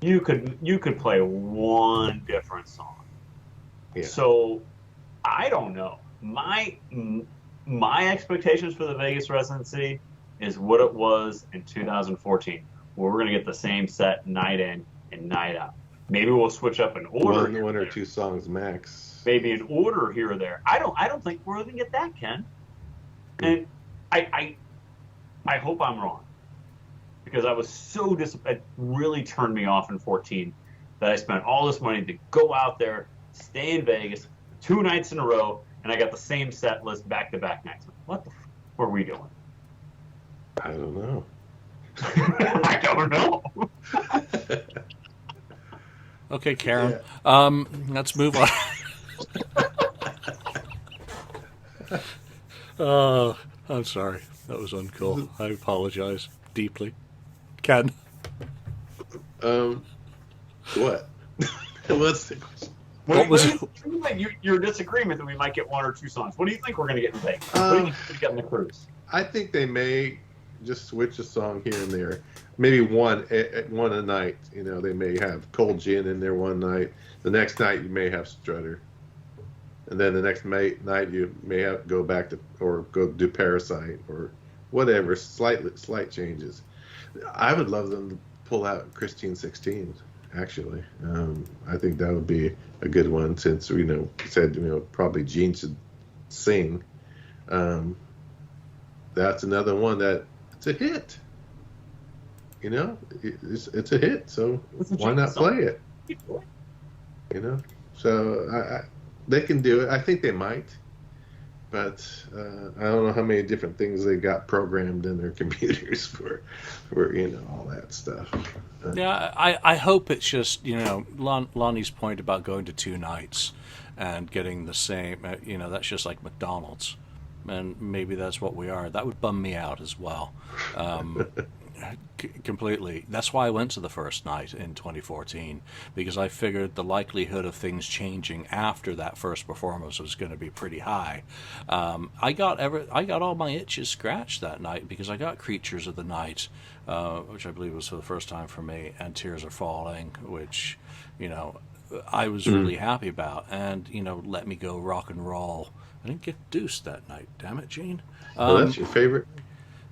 You could play one different song. Yeah. So I don't know. My expectations for the Vegas residency is what it was in 2014, where we're going to get the same set night in and night out. Maybe we'll switch up an order. One or two songs max. Maybe an order here or there. I don't think we're going to get that, Ken. And I hope I'm wrong, because I was so disappointed. It really turned me off in 2014 that I spent all this money to go out there, stay in Vegas 2 nights in a row, and I got the same set list back-to-back nights. What the f*** were we doing? I don't know. I don't know. Okay, Karen. Yeah. Let's move on. I'm sorry. That was uncool. I apologize deeply. Ken. What? What's the question? What was your disagreement that we might get 1 or 2 songs? What do you think we're going to get in Vegas? What do you think we get in the cruise? I think they may just switch a song here and there. Maybe one a night. You know, they may have Cold Gin in there one night. The next night you may have Strutter. And then the next night you may have go back to or go do Parasite or whatever. Slight changes. I would love them to pull out Christine 16. Actually, I think that would be a good one, since said probably Gene should sing. That's another one that it's a hit. You know, it's a hit, so why not play it? You know, so they can do it. I think they might, but I don't know how many different things they got programmed in their computers for all that stuff. Yeah, I hope it's just, Lonnie's point about going to 2 nights and getting the same, that's just like McDonald's. And maybe that's what we are. That would bum me out as well. Completely. That's why I went to the first night in 2014, because I figured the likelihood of things changing after that first performance was going to be pretty high. I got all my itches scratched that night, because I got Creatures of the Night, which I believe was for the first time for me, and Tears Are Falling, which I was really happy about, and Let Me Go Rock and Roll. I didn't get Deuced that night. Damn it, Gene. That's your favorite?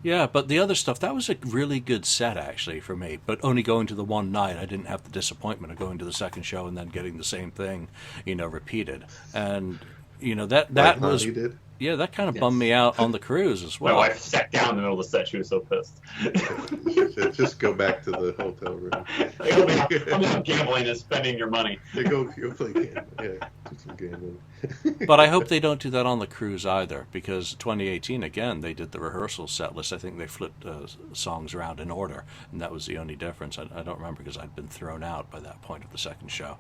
Yeah, but the other stuff, that was a really good set, actually, for me. But only going to the one night, I didn't have the disappointment of going to the second show and then getting the same thing, repeated. And, that like was... Lonnie did? Yeah, that kind of bummed me out on the cruise as well. My wife sat down in the middle of the set. She was so pissed. Just go back to the hotel room. I'm not gambling and spending your money. Go play gambling. Yeah, do some gambling. But I hope they don't do that on the cruise either, because 2018, again, they did the rehearsal set list. I think they flipped songs around in order, and that was the only difference. I don't remember, because I'd been thrown out by that point of the second show.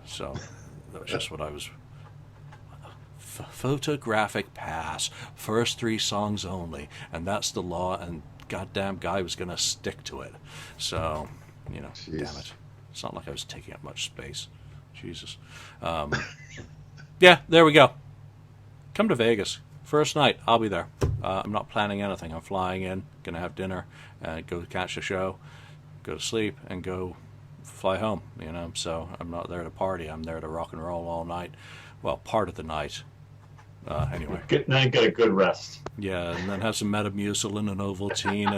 So that was just what I was... Photographic pass, first 3 songs only, and that's the law, and goddamn guy was going to stick to it. So, damn it. It's not like I was taking up much space. Jesus. Yeah, there we go. Come to Vegas. First night, I'll be there. I'm not planning anything. I'm flying in, going to have dinner, go catch a show, go to sleep, and go fly home, So I'm not there to party. I'm there to rock and roll all night. Well, part of the night. Anyway. Now you get a good rest. Yeah, and then have some Metamucil and Ovaltine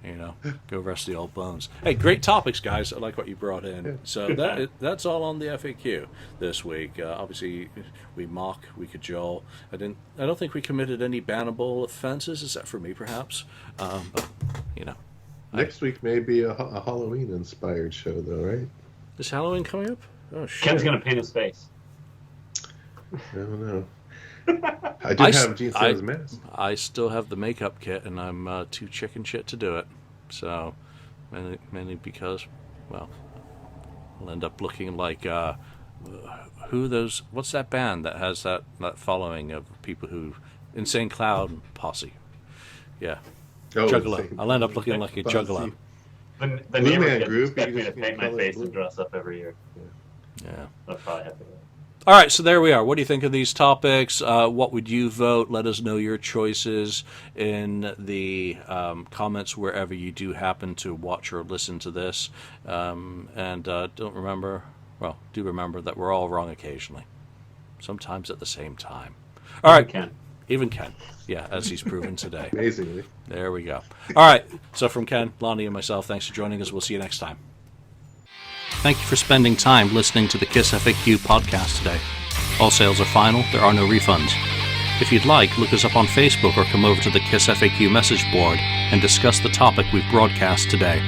and, go rest the old bones. Hey, great topics, guys. I like what you brought in. So that's all on the FAQ this week. Obviously, we mock, we cajole. I don't think we committed any bannable offenses, except for me, perhaps. But, Next week may be a Halloween-inspired show, though, right? Is Halloween coming up? Oh, shit. Ken's going to paint his face. I don't know. I do have Gene Simmons' mask. I still have the makeup kit, and I'm too chicken shit to do it. So, mainly because, well, I'll end up looking like what's that band that has that following of people who Insane Clown Posse? Yeah, Juggalo. I'll end up looking like a Juggalo. The Blue neighbor Man kids Group, expect you me to just paint my call it face blue. and dress up every year. Yeah. I'll probably have to do that. All right, so there we are. What do you think of these topics? What would you vote? Let us know your choices in the comments wherever you do happen to watch or listen to this. And do remember that we're all wrong occasionally, sometimes at the same time. All right, even Ken. Yeah, as he's proven today. Amazingly. There we go. All right, so from Ken, Lonnie, and myself, thanks for joining us. We'll see you next time. Thank you for spending time listening to the KissFAQ podcast today. All sales are final. There are no refunds. If you'd like, look us up on Facebook or come over to the KissFAQ message board and discuss the topic we've broadcast today.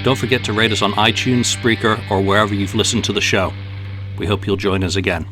Don't forget to rate us on iTunes, Spreaker, or wherever you've listened to the show. We hope you'll join us again.